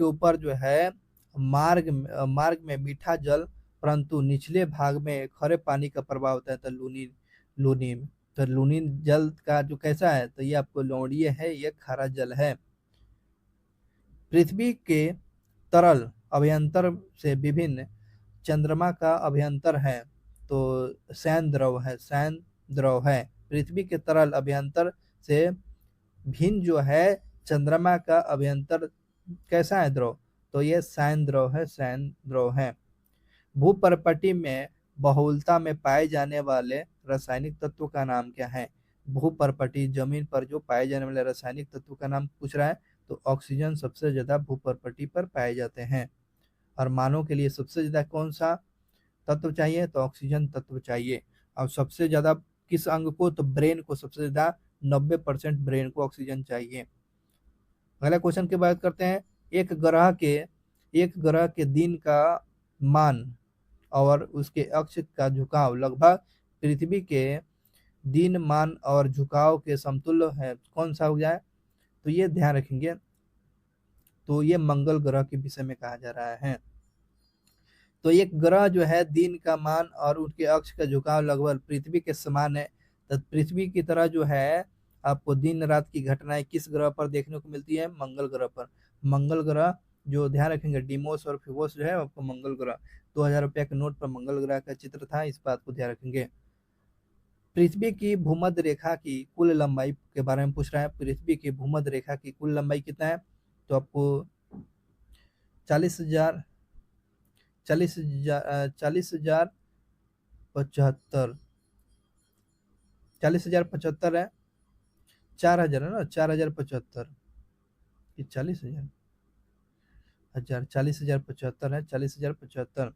Speaker 1: ऊपर जो है मार्ग में मीठा जल परंतु निचले भाग में खरे पानी का प्रवाह होता है? तो लूनीन तो लूनीन जल का जो कैसा है? तो ये आपको लवणीय है, ये खारा जल है। पृथ्वी के तरल अभ्यंतर से विभिन्न चंद्रमा का अभ्यंतर है, तो सैन द्रव है। पृथ्वी के तरल अभ्यंतर से भिन्न जो है चंद्रमा का अभ्यंतर कैसा है द्रव? तो ये सैन द्रव है। भूपर्पटी में बहुलता में पाए जाने वाले रासायनिक तत्व का नाम क्या है? भूपर्पटी जमीन पर जो पाए जाने वाले रासायनिक तत्व का नाम पूछ रहा है, तो ऑक्सीजन सबसे ज्यादा भूपर्पटी पर पाए जाते हैं। और मानव के लिए सबसे ज्यादा कौन सा तत्व चाहिए? तो ऑक्सीजन तत्व चाहिए। और सबसे ज्यादा किस अंग को? तो ब्रेन को सबसे ज्यादा 90% ब्रेन को ऑक्सीजन चाहिए। अगला क्वेश्चन की बात करते हैं। एक ग्रह के दिन का मान और उसके अक्ष का झुकाव लगभग पृथ्वी के दिन मान और झुकाव के समतुल्य है, कौन सा हो जाए? तो ये ध्यान रखेंगे, तो ये मंगल ग्रह के विषय में कहा जा रहा है। तो एक ग्रह जो है दिन का मान और उसके अक्ष का झुकाव लगभग पृथ्वी के समान है। तो पृथ्वी की तरह जो है आपको दिन रात की घटनाएं किस ग्रह पर देखने को मिलती है? मंगल ग्रह पर। मंगल ग्रह जो ध्यान रखेंगे, डिमोस और फिबोस जो है आपको मंगल ग्रह। 2000 रुपया के नोट पर मंगल ग्रह का चित्र था, इस बात को ध्यान रखेंगे। पृथ्वी की भूमध्य रेखा की कुल लंबाई के बारे में पूछ रहा है। पृथ्वी की भूमध्य रेखा की कुल लंबाई कितना है? तो आपको 40,000 40,075 40,075 है। 4,000 है ना, 4,075 कि 40,000 40,075 है, 40,075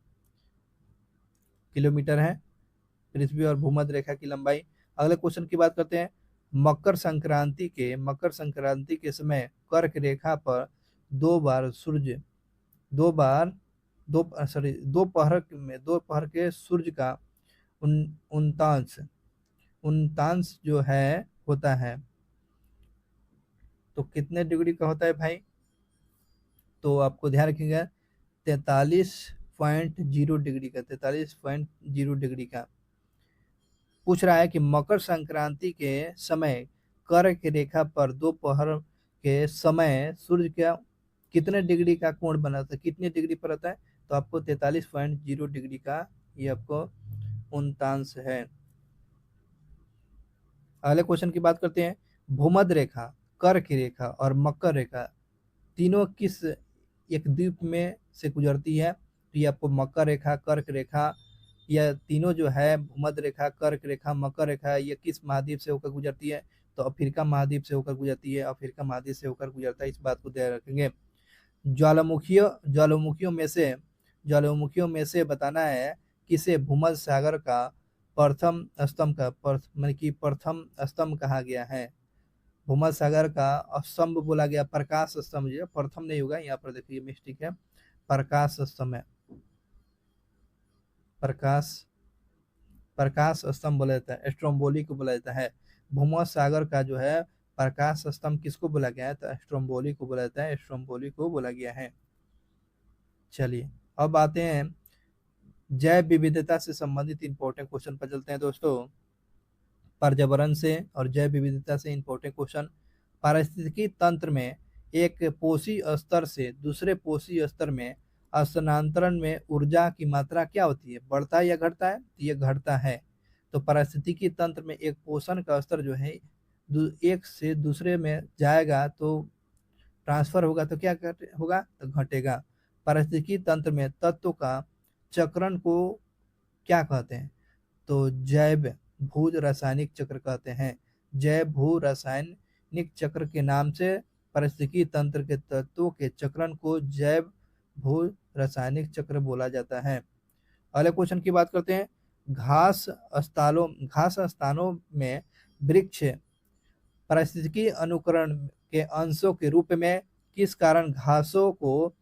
Speaker 1: किलोमीटर है पृथ्वी और भूमध्य रेखा की लंबाई। अगले क्वेश्चन की बात करते हैं। मकर संक्रांति के समय कर्क रेखा पर दो बार सूर्य दो बार दो सॉरी दोपहर के सूर्य का उनतांश उनतांश जो है होता है, तो कितने डिग्री का होता है भाई? तो आपको ध्यान रखिएगा 43.0 डिग्री का, 43.0 डिग्री का। पूछ रहा है कि मकर संक्रांति के समय कर्क रेखा पर दोपहर के समय सूर्य का कितने डिग्री का कोण बनाता है, कितने डिग्री पर रहता है? तो आपको 43.0 डिग्री का ये आपको उनतांश है। अगले क्वेश्चन की बात करते हैं। भूमध्य रेखा, कर्क रेखा और मकर रेखा तीनों किस एक द्वीप में से गुजरती है? तो ये आपको मकर रेखा, कर्क रेखा, यह तीनों जो है भूमध्य रेखा, कर्क रेखा, मकर रेखा, ये किस महाद्वीप से होकर गुजरती है? तो अफ्रीका महाद्वीप से होकर गुजरती है, अफ्रीका महाद्वीप से होकर गुजरता है, इस बात को ध्यान रखेंगे। ज्वालामुखियों में से बताना है किसे भूमध्य सागर का प्रथम स्तंभ कहा गया है? भूमध्य सागर का स्तंभ बोला गया, प्रकाश स्तंभ, जो प्रथम नहीं होगा, यहाँ पर देखिए मिस्टेक है, प्रकाश स्तंभ है, प्रकाश स्तंभ बोला जाता है, स्ट्रोम्बोली को बोला जाता है। भूमध्य सागर का जो है प्रकाश स्तंभ किसको बोला गया है? तो स्ट्रोम्बोली को बोला जाता है, स्ट्रोम्बोली को बोला गया है। चलिए अब आते हैं जैव विविधता से संबंधित इंपॉर्टेंट क्वेश्चन पर चलते हैं दोस्तों। पर्यावरण से और जैव विविधता से इंपॉर्टेंट क्वेश्चन। पारिस्थितिकी तंत्र में एक पोषी स्तर से दूसरे पोषी स्तर में स्थानांतरण में ऊर्जा की मात्रा क्या होती है, बढ़ता है या घटता है? तो ये घटता है। तो पारिस्थितिकी तंत्र में एक पोषण का स्तर जो है एक से दूसरे में जाएगा तो ट्रांसफर होगा तो क्या होगा, तो घटेगा। पारिस्थितिकी तंत्र में तत्वों का चक्रण को क्या कहते हैं, तो जैव भू रासायनिक चक्र कहते हैं। जैव भू रासायनिक चक्र के नाम से पारिस्थितिकी तंत्र के तत्वों के चक्रण को जैव भू रासायनिक चक्र बोला जाता है। अगले क्वेश्चन की बात करते हैं। घास स्थानों में वृक्ष पारिस्थितिकी अनुकरण के अंशों के रूप में किस कारण घासों को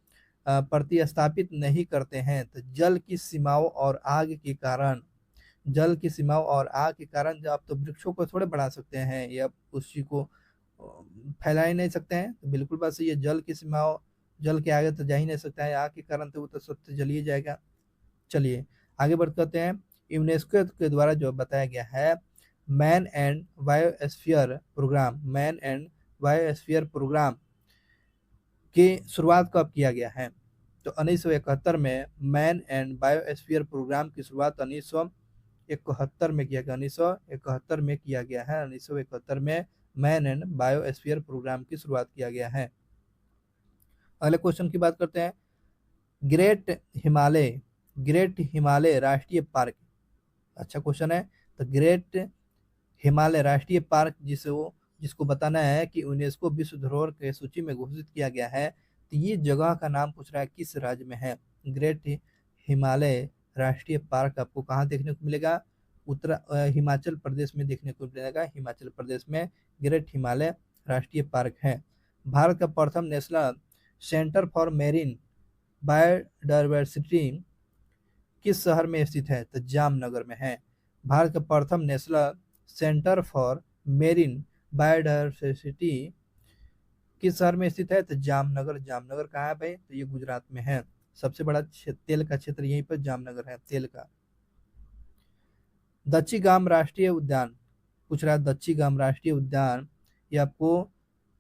Speaker 1: प्रतिस्थापित नहीं करते हैं, तो जल की सीमाओं और आग के कारण। जल की सीमाओं और आग के कारण जब आप तो वृक्षों को थोड़े बढ़ा सकते हैं या उसी को फैला ही नहीं सकते हैं, तो बिल्कुल बात सही है। जल की सीमाओं, जल के आगे तो जा ही नहीं सकता है, आग के कारण तो वो तो सब जल ही जाएगा। चलिए आगे बढ़ करते हैं। यूनेस्को के द्वारा जो बताया गया है Man and Biosphere programme, Man and Biosphere programme की शुरुआत कब किया गया है, तो 1971 में मैन एंड बायोस्फीयर प्रोग्राम की शुरुआत 1971 में किया गया। 1971 में किया गया है। 1971 में मैन एंड बायोस्फीयर प्रोग्राम की शुरुआत किया गया है। अगले क्वेश्चन की बात करते हैं। ग्रेट हिमालय राष्ट्रीय पार्क, अच्छा क्वेश्चन है। तो ग्रेट हिमालय राष्ट्रीय पार्क जिसको बताना है कि यूनेस्को विश्व धरोहर के सूची में घोषित किया गया है, तो ये जगह का नाम पूछ रहा है किस राज्य में है। ग्रेट हिमालय राष्ट्रीय पार्क आपको कहाँ देखने को मिलेगा, हिमाचल प्रदेश में देखने को मिलेगा। हिमाचल प्रदेश में ग्रेट हिमालय राष्ट्रीय पार्क है। भारत का प्रथम national centre for marine biodiversity किस शहर में स्थित है, तो जामनगर में है। भारत का प्रथम national centre for marine biodiversity किस शहर में स्थित है, तो जामनगर। जामनगर कहाँ है भाई, तो ये गुजरात में है। सबसे बड़ा तेल का क्षेत्र यहीं पर जामनगर है, तेल का। दच्चीगाम राष्ट्रीय उद्यान पूछ रहा है। दच्चीगाम राष्ट्रीय उद्यान ये आपको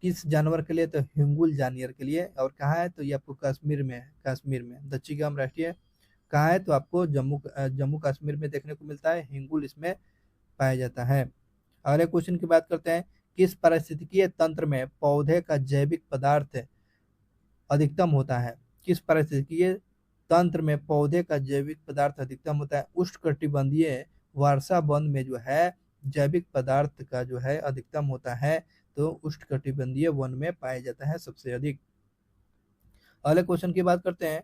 Speaker 1: किस जानवर के लिए, तो हिंगुल जानवर के लिए। और कहाँ है, तो ये आपको कश्मीर में है। कश्मीर में दच्चीगाम राष्ट्रीय कहाँ है, तो आपको जम्मू कश्मीर में देखने को मिलता है। हिंगुल इसमें पाया जाता है। अगले क्वेश्चन की बात करते हैं। किस पारिस्थितिकीय तंत्र में पौधे का जैविक पदार्थ अधिकतम होता है, किस पारिस्थितिकीय तंत्र में पौधे का जैविक पदार्थ अधिकतम होता है। उष्णकटिबंधीय वर्षा वन में जो है जैविक पदार्थ का जो है अधिकतम होता है, तो उष्णकटिबंधीय वन में पाया जाता है सबसे अधिक। अगले क्वेश्चन की बात करते हैं।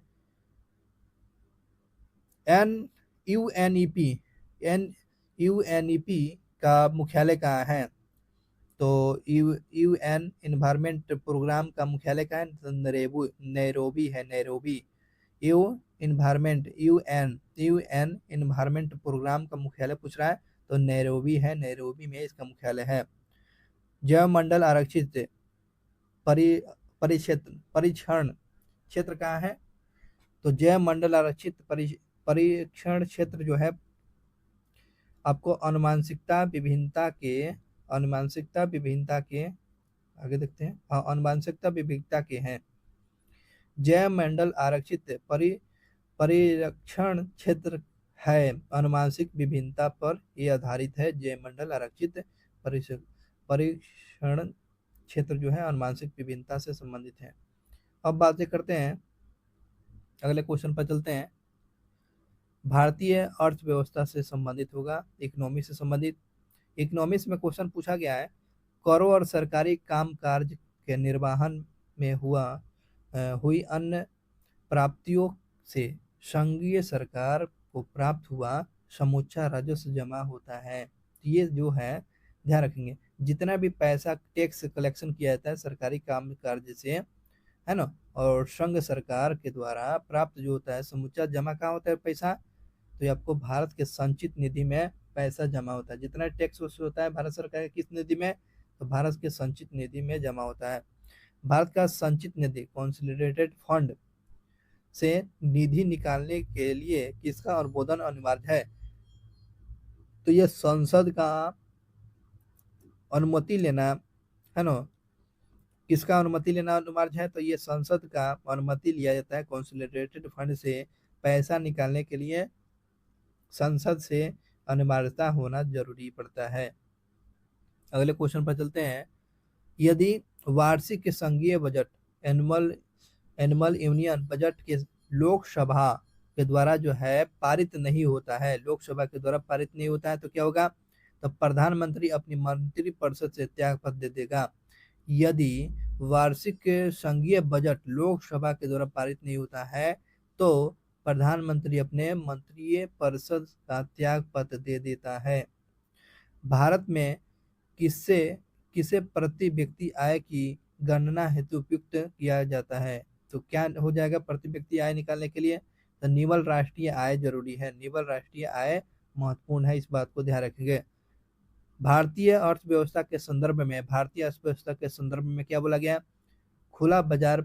Speaker 1: यूएनईपी का मुख्यालय कहाँ है, तो यूएन इन्वायरमेंट प्रोग्राम का मुख्यालय कहाँ है, तो नैरोबी है। नैरोबी यूएन इन्वायरमेंट प्रोग्राम का मुख्यालय पूछ रहा है, तो नैरोबी है। नैरोबी में इसका मुख्यालय है। जैव मंडल आरक्षित परीक्षण क्षेत्र कहाँ है, तो जैव मंडल आरक्षित परीक्षण क्षेत्र जो है आपको अनुवांशिकता विभिन्नता के आगे देखते हैं। अनुवांशिकता विविधता के हैं। जैव मंडल आरक्षित परिरक्षण क्षेत्र है, अनुवांशिक विभिन्नता पर यह आधारित है। जैव मंडल आरक्षित परीक्षण क्षेत्र जो है अनुवांशिक विभिन्नता से संबंधित है। अब बातें करते हैं, अगले क्वेश्चन पर चलते हैं। भारतीय अर्थव्यवस्था से संबंधित होगा, इकोनॉमी से संबंधित। इकोनॉमिक्स में क्वेश्चन पूछा गया है, करों और सरकारी कामकाज के निर्वहन में हुई अन्य प्राप्तियों से संघीय सरकार को प्राप्त हुआ समूचा राजस्व जमा होता है। ये जो है ध्यान रखेंगे, जितना भी पैसा टैक्स कलेक्शन किया जाता है सरकारी काम कार्य से, है ना, और संघ सरकार के द्वारा प्राप्त जो होता है समूचा जमा कहाँ होता है पैसा, तो ये आपको भारत के संचित निधि में पैसा जमा होता है। जितना टैक्स वसूल होता है भारत सरकार के किस निधि में, तो भारत के संचित निधि में जमा होता है। भारत का संचित निधि कंसोलिडेटेड फंड से निधि निकालने के लिए किसका अनुमोदन अनिवार्य है, तो यह संसद का अनुमति लेना, है ना, किसका अनुमति लेना अनिवार्य है? तो ये संसद का अनुमति लिया जाता है। कंसोलिडेटेड फंड से पैसा निकालने के लिए संसद से अनिवार्यता होना जरूरी पड़ता है। अगले क्वेश्चन पर चलते हैं। यदि वार्षिक संघीय budget, annual annual union budget के लोकसभा के द्वारा जो है पारित नहीं होता है, लोकसभा के द्वारा पारित नहीं होता है, तो क्या होगा? तो प्रधानमंत्री अपनी मंत्रिपरिषद से त्यागपत्र दे देगा। यदि वार्षिक संघीय बजट लोकसभा के द्वारा पारित नहीं होता है तो प्रधानमंत्री अपने मंत्रिय परिषद का त्याग पत्र दे देता है। भारत में किससे किसे प्रति व्यक्ति आय की गणना हेतु उपयुक्त किया जाता है? तो क्या हो जाएगा प्रति व्यक्ति आय निकालने के लिए? तो निवल राष्ट्रीय आय जरूरी है, निवल राष्ट्रीय आय महत्वपूर्ण है, इस बात को ध्यान रखेंगे। भारतीय अर्थव्यवस्था के संदर्भ में, भारतीय अर्थव्यवस्था के संदर्भ में क्या बोला गया? खुला बाजार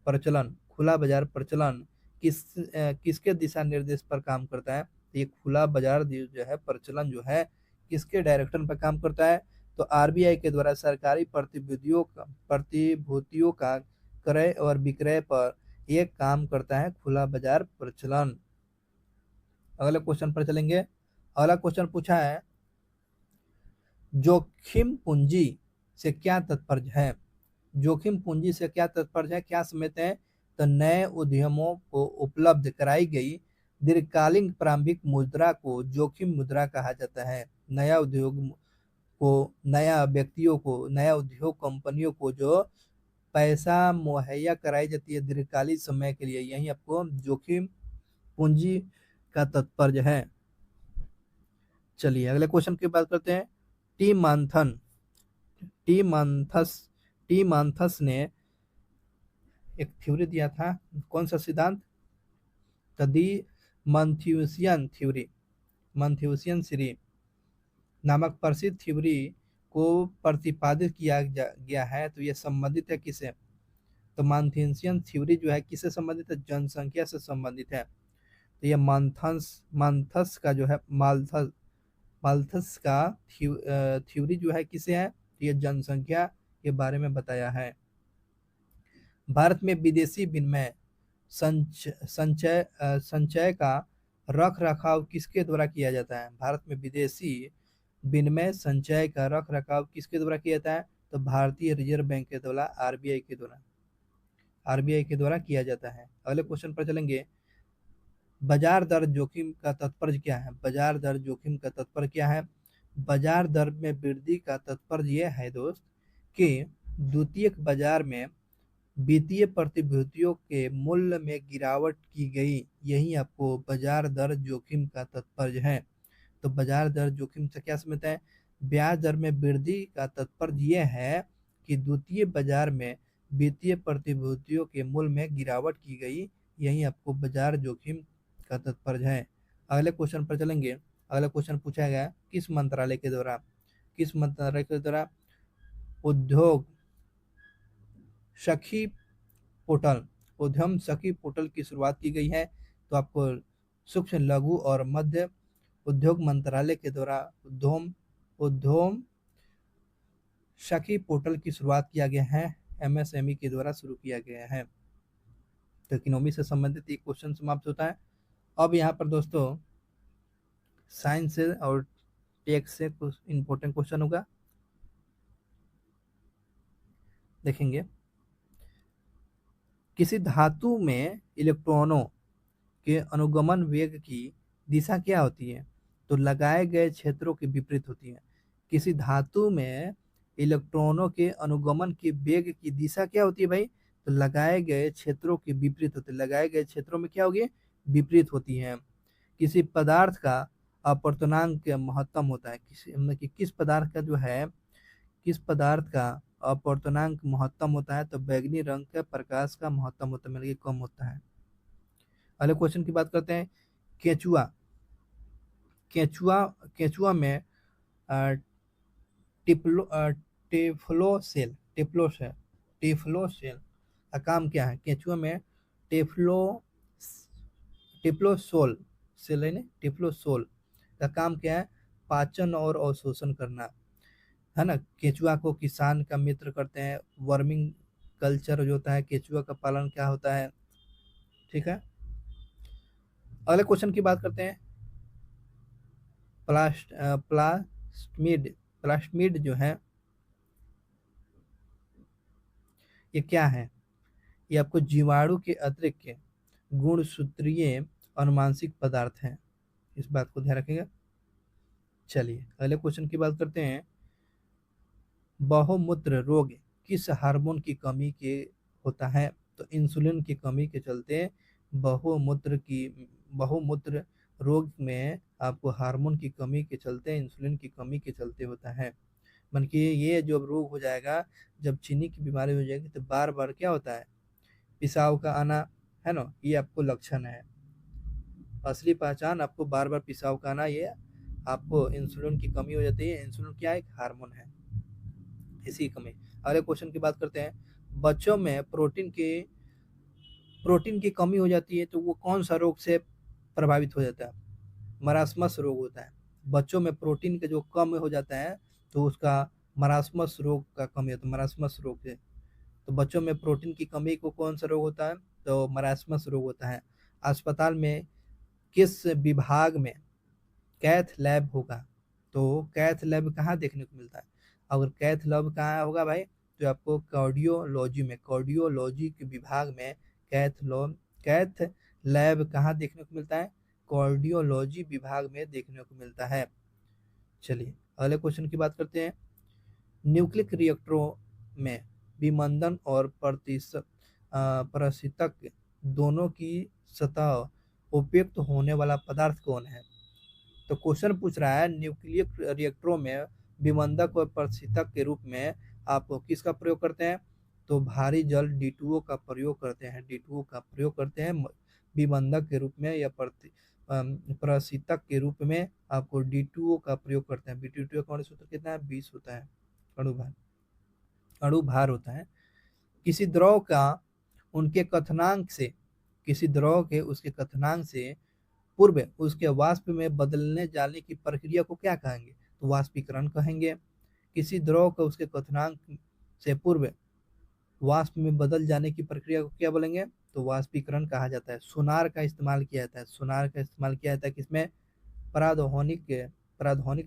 Speaker 1: प्रचलन, खुला बाजार प्रचलन किसके दिशा निर्देश पर काम करता है? ये खुला बाजार जो है प्रचलन जो है किसके डायरेक्शन पर काम करता है? तो आरबीआई के द्वारा सरकारी प्रतिभूतियों का क्रय और विक्रय पर यह काम करता है खुला बाजार प्रचलन। अगले क्वेश्चन पर चलेंगे। अगला क्वेश्चन पूछा है जोखिम पूंजी से क्या तात्पर्य है? जोखिम पूंजी से क्या तात्पर्य है, क्या समझते हैं? तो नए उद्यमों को उपलब्ध कराई गई दीर्घकालीन प्रारंभिक मुद्रा को जोखिम मुद्रा कहा जाता है। नया उद्योग को, नया व्यक्तियों को, नया उद्योग कंपनियों को जो पैसा मुहैया कराई जाती है दीर्घकालीन समय के लिए, यही आपको जोखिम पूंजी का तात्पर्य है। चलिए अगले क्वेश्चन की बात करते हैं। टी मांथन टी मांथस टी मांथस ने एक थ्योरी दिया था, कौन सा सिद्धांत? दी मंथ्यूसियन थ्योरी, मंथ्यूसियन सीरी नामक प्रसिद्ध थ्योरी को प्रतिपादित किया गया है। तो यह संबंधित है किसे? तो मंथ्यूसियन थ्योरी जो है किससे संबंधित है? जनसंख्या से संबंधित है। तो यह मांथस का जो है माल्थस का थ्योरी जो है किसे है? यह जनसंख्या के बारे में बताया है। भारत में विदेशी विनिमय संचय का रख रखाव किसके द्वारा किया जाता है? भारत में विदेशी विनिमय संचय का रख रखाव किसके द्वारा किया जाता है? तो भारतीय रिजर्व बैंक के द्वारा, आरबीआई के द्वारा किया जाता है। अगले क्वेश्चन पर चलेंगे। बाजार दर जोखिम का तात्पर्य क्या है? बाजार दर जोखिम का तात्पर्य क्या है? बाजार दर में वृद्धि का तात्पर्य यह है दोस्त कि द्वितीयक बाजार में वित्तीय प्रतिभूतियों के मूल्य में गिरावट की गई, यही आपको बाजार दर जोखिम का तात्पर्य है। तो बाजार दर जोखिम से क्या समझते हैं? ब्याज दर में वृद्धि का तात्पर्य यह है कि द्वितीय बाजार में वित्तीय प्रतिभूतियों के मूल्य में गिरावट की गई, यही आपको बाजार जोखिम का तात्पर्य है। अगले क्वेश्चन पर चलेंगे। अगला क्वेश्चन पूछा गया किस मंत्रालय के द्वारा उद्योग सखी पोर्टल, उद्यम सखी पोर्टल की शुरुआत की गई है? तो आपको सूक्ष्म लघु और मध्य उद्योग मंत्रालय के द्वारा उद्यम सखी पोर्टल की शुरुआत किया गया है, एमएसएमई के द्वारा शुरू किया गया है। तो इकोनॉमी से संबंधित एक क्वेश्चन समाप्त होता है। अब यहाँ पर दोस्तों साइंस से और टेक से कुछ इंपॉर्टेंट क्वेश्चन होगा, देखेंगे। किसी धातु में इलेक्ट्रॉनों के अनुगमन वेग की दिशा क्या होती है? तो लगाए गए क्षेत्रों के विपरीत होती है। किसी धातु में इलेक्ट्रॉनों के अनुगमन की वेग की दिशा क्या होती है भाई? तो लगाए गए क्षेत्रों के विपरीत होती है। लगाए गए क्षेत्रों में क्या होगी? विपरीत होती है। किसी पदार्थ का अपवर्तनांक महत्तम होता है, मतलब कि किस पदार्थ का जो है, किस पदार्थ का अपवर्तनांक महत्तम होता है? तो बैगनी रंग के प्रकाश का महत्तम होता है, मतलब कि कम होता है। अगले क्वेश्चन की बात करते हैं। केचुआ केचुआ केचुआ में टेफ्लोसेल का काम क्या है? केचुआ में टेफ्लोसोल सेल है ना, टेफ्लोसोल का काम क्या है? पाचन और अवशोषण करना। है ना। केचुआ को किसान का मित्र करते हैं। वर्मिंग कल्चर जो होता है, केचुआ का पालन क्या होता है। ठीक है, अगले क्वेश्चन की बात करते हैं। प्लास्मिड प्लास्मिड जो है ये क्या है। ये आपको जीवाणु के अतिरिक्त गुणसूत्रीय अनुवांशिक पदार्थ हैं, इस बात को ध्यान रखेंगे। चलिए अगले क्वेश्चन की बात करते हैं। बहुमूत्र रोग किस हार्मोन की कमी के होता है। तो इंसुलिन की कमी के चलते बहुमूत्र रोग में आपको हार्मोन की कमी के चलते, इंसुलिन की कमी के चलते होता है। मन कि ये जो रोग हो जाएगा, जब चीनी की बीमारी हो जाएगी तो बार बार क्या होता है, पेशाब का आना, है ना, ये आपको लक्षण है। असली पहचान आपको बार बार पेशाब का आना, ये आपको इंसुलिन की कमी हो जाती है। इंसुलिन क्या है, एक हार्मोन है, इसी कमी। अगले क्वेश्चन की बात करते हैं। बच्चों में प्रोटीन की कमी हो जाती है तो वो कौन सा रोग से प्रभावित हो जाता है। मरासमस रोग होता है। बच्चों में प्रोटीन का जो कम हो जाता है तो उसका मरासमस रोग का कमी होता है, मरासमस रोग से। तो बच्चों में प्रोटीन की कमी को कौन सा रोग होता है, तो मरासमस रोग होता है। अस्पताल में किस विभाग में कैथ लैब होगा। तो कैथ लैब कहाँ देखने को मिलता है। अगर कैथ लैब कहाँ होगा भाई, तो आपको कार्डियोलॉजी के विभाग में कैथ लैब कहाँ देखने को मिलता है, कार्डियोलॉजी विभाग में देखने को मिलता है। चलिए अगले क्वेश्चन की बात करते हैं। न्यूक्लिक रिएक्टरों में विमंदन और प्रशीतक दोनों की सतह उपयुक्त होने वाला पदार्थ कौन है। तो क्वेश्चन पूछ रहा है न्यूक्लियर रिएक्टरों में विमंदक और प्रशीतक के रूप में आप किसका प्रयोग करते हैं। तो भारी जल D2O का प्रयोग करते हैं, D2O का प्रयोग करते हैं विमंदक के रूप में, या प्रशीतक के रूप में आपको D2O का प्रयोग करते हैं। D2O का सूत्र कितना है, 20 होता है, अणु भार होता है। किसी द्रव का उनके कथनांक से किसी द्रव के उसके कथनांक से पूर्व उसके वाष्प में बदलने जाने की प्रक्रिया को क्या कहेंगे, तो वाष्पीकरण कहेंगे। किसी द्रव को उसके कथनांक से पूर्व वाष्प में बदल जाने की प्रक्रिया को क्या बोलेंगे, तो वाष्पीकरण कहा जाता है। सोनार का इस्तेमाल किया जाता है, सोनार का इस्तेमाल किया जाता है किसमें, पराध्वनिक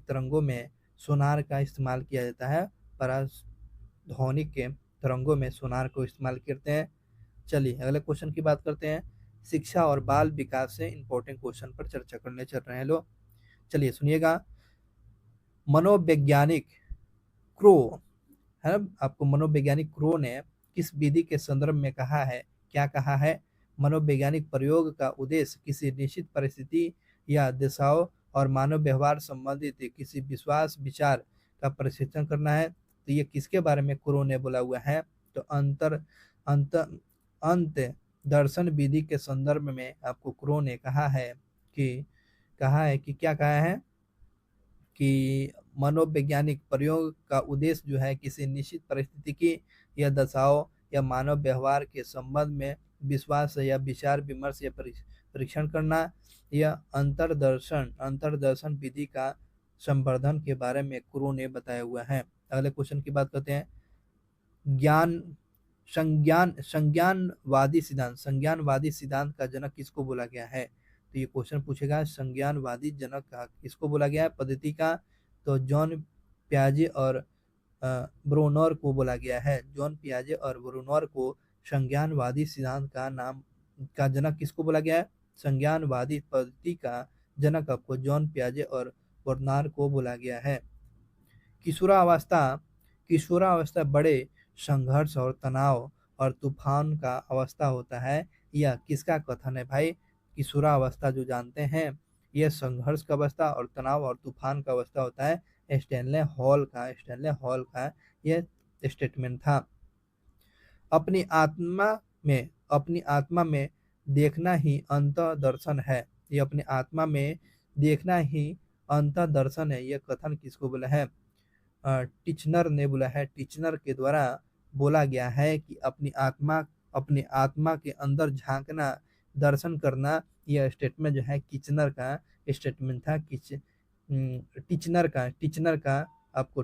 Speaker 1: तरंगों में सोनार का इस्तेमाल किया जाता है। पराध्वनिक के तरंगों में सोनार को इस्तेमाल करते हैं। चलिए अगले क्वेश्चन की बात करते हैं। शिक्षा और बाल विकास से इंपॉर्टेंट क्वेश्चन पर चर्चा करने चल रहे हैं लोग। चलिए सुनिएगा। मनोवैज्ञानिक क्रो, है ना, आपको मनोवैज्ञानिक क्रो ने किस विधि के संदर्भ में कहा है, क्या कहा है। मनोवैज्ञानिक प्रयोग का उद्देश्य किसी निश्चित परिस्थिति या दिशाओं और मानव व्यवहार संबंधित किसी विश्वास विचार का प्रशिक्षण करना है। तो ये किसके बारे में क्रो ने बोला हुआ है, तो अंत दर्शन विधि के संदर्भ में आपको क्रो ने कहा है कि क्या कहा है कि मनोवैज्ञानिक प्रयोग का उद्देश्य जो है किसी निश्चित परिस्थिति की या दशाओं या मानव व्यवहार के संबंध में विश्वास या विचार विमर्श या परीक्षण करना, या अंतरदर्शन विधि का संवर्धन के बारे में क्रो ने बताया हुआ है। अगले क्वेश्चन की बात करते हैं। ज्ञान संज्ञानवादी सिद्धांत का जनक किसको बोला गया है। तो ये क्वेश्चन पूछेगा, संज्ञानवादी जनक का किसको बोला गया है पद्धति का, तो जॉन पियाजे और ब्रूनर को बोला गया है। जॉन पियाजे और ब्रूनर को संज्ञानवादी सिद्धांत का जनक किसको बोला गया है, संज्ञानवादी पद्धति का जनक आपको जॉन पियाजे और ब्रूनर को बोला गया है। किशोरावस्था बड़े संघर्ष और तनाव और तूफान का अवस्था होता है, यह किसका कथन है भाई। किशोरावस्था जो जानते हैं यह संघर्ष का अवस्था और तनाव और तूफान का अवस्था होता है। स्टैनले हॉल का यह स्टेटमेंट था। अपनी आत्मा में देखना ही अंतर्दर्शन है। ये अपनी आत्मा में देखना ही अंतर्दर्शन है, यह कथन किसको बोला है, टिचनर ने बोला है। टिचनर के द्वारा बोला गया है कि अपनी आत्मा के अंदर झांकना, दर्शन करना, यह स्टेटमेंट जो है किचनर का स्टेटमेंट था। टिचनर का आपको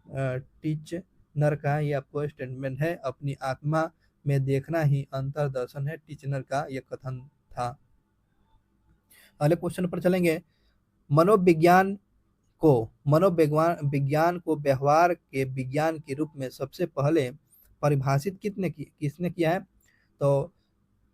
Speaker 1: टीच नर का ये आपको स्टेटमेंट है। अपनी आत्मा में देखना ही अंतर्दर्शन है, टीचनर का यह कथन था। अगले क्वेश्चन पर चलेंगे। मनोविज्ञान को मनोविज्ञान विज्ञान को व्यवहार के विज्ञान के रूप में सबसे पहले परिभाषित किसने किया है? तो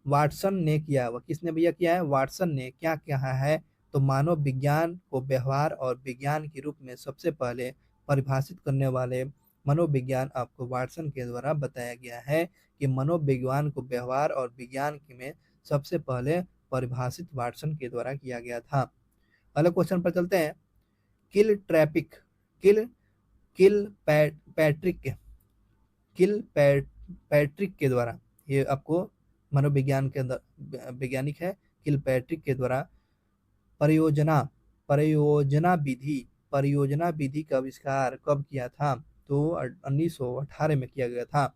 Speaker 1: वाटसन ने किया। वह किसने भैया किया है? वाटसन ने। क्या कहा है? तो मानव विज्ञान को व्यवहार और विज्ञान के रूप में सबसे पहले परिभाषित करने वाले मनोविज्ञान आपको वाटसन के द्वारा बताया गया है कि मनोविज्ञान को व्यवहार और विज्ञान में सबसे पहले परिभाषित वाटसन के द्वारा किया गया था। अगले क्वेश्चन पर चलते हैं। किल ट्रैपिक किल किल पैट्रिक पैट्रिक के द्वारा, ये आपको मनोविज्ञान के अंदर वैज्ञानिक है, किल पैट्रिक के द्वारा परियोजना परियोजना विधि का आविष्कार कब किया था? तो 1918 में किया गया था।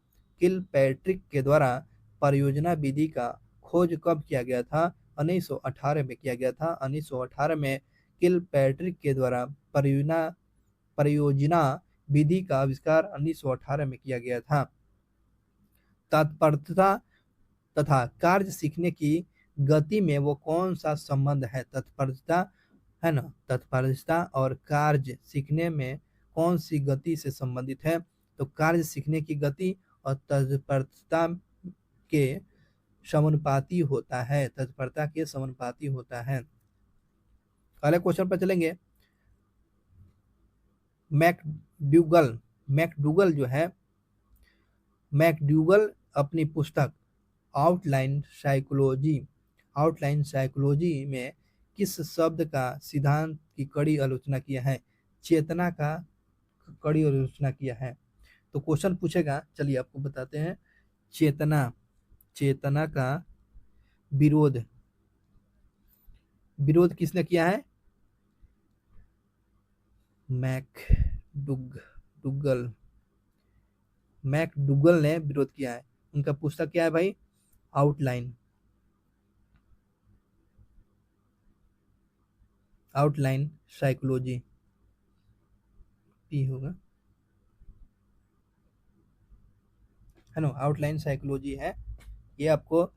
Speaker 1: किल पैट्रिक के द्वारा परियोजना विधि का खोज कब किया गया था? 1918 में किया गया था। 1918 में किल पैट्रिक के द्वारा परियोजना विधि का आविष्कार 1918 में किया गया था। तत्परता तथा कार्य सीखने की गति में वो कौन सा संबंध है? तत्परता है ना, तत्परता और कार्य सीखने में कौन सी गति से संबंधित है? तो कार्य सीखने की गति और तत्परता के समानुपाती होता है, तत्परता के समानुपाती होता है। अगले क्वेश्चन पर चलेंगे। मैकडूगल जो है, मैकडूगल अपनी पुस्तक आउटलाइन साइकोलॉजी में किस शब्द का सिद्धांत की कड़ी आलोचना किया है? चेतना का कड़ी आलोचना किया है। तो क्वेश्चन पूछेगा, चलिए आपको बताते हैं। चेतना का विरोध किसने किया है? मैकडूगल ने विरोध किया है। उनका पुस्तक क्या है भाई? आउटलाइन साइकोलॉजी पी होगा, है ना, आउटलाइन साइकोलॉजी है। ये आपको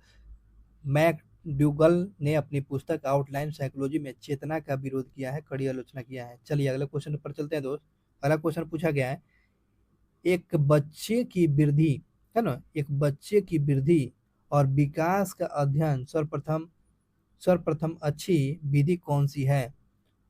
Speaker 1: मैकडूगल ने अपनी पुस्तक आउटलाइन साइकोलॉजी में चेतना का विरोध किया है, कड़ी आलोचना किया है। चलिए अगले क्वेश्चन पर चलते हैं दोस्त। अगला क्वेश्चन पूछा गया है, एक बच्चे की वृद्धि, है ना, एक बच्चे की वृद्धि और विकास का अध्ययन सर्वप्रथम अच्छी विधि कौन सी है?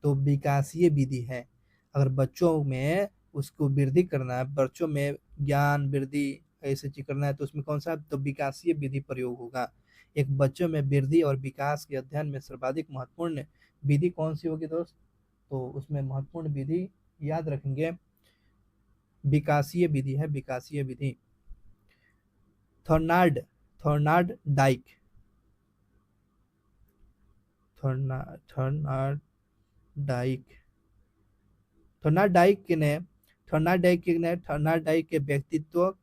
Speaker 1: तो विकासीय विधि है। अगर बच्चों में उसको वृद्धि करना है, बच्चों में ज्ञान वृद्धि ऐसे चीज करना है, तो उसमें कौन सा? तो विकासीय विधि प्रयोग होगा। एक बच्चों में वृद्धि और विकास के अध्ययन में सर्वाधिक महत्वपूर्ण विधि कौन सी होगी दोस्त? तो उसमें महत्वपूर्ण विधि याद रखेंगे, विकासीय विधि है, विकासीय विधि। थॉर्नार्ड डाइक थॉर्नार्डाइक के व्यक्तित्व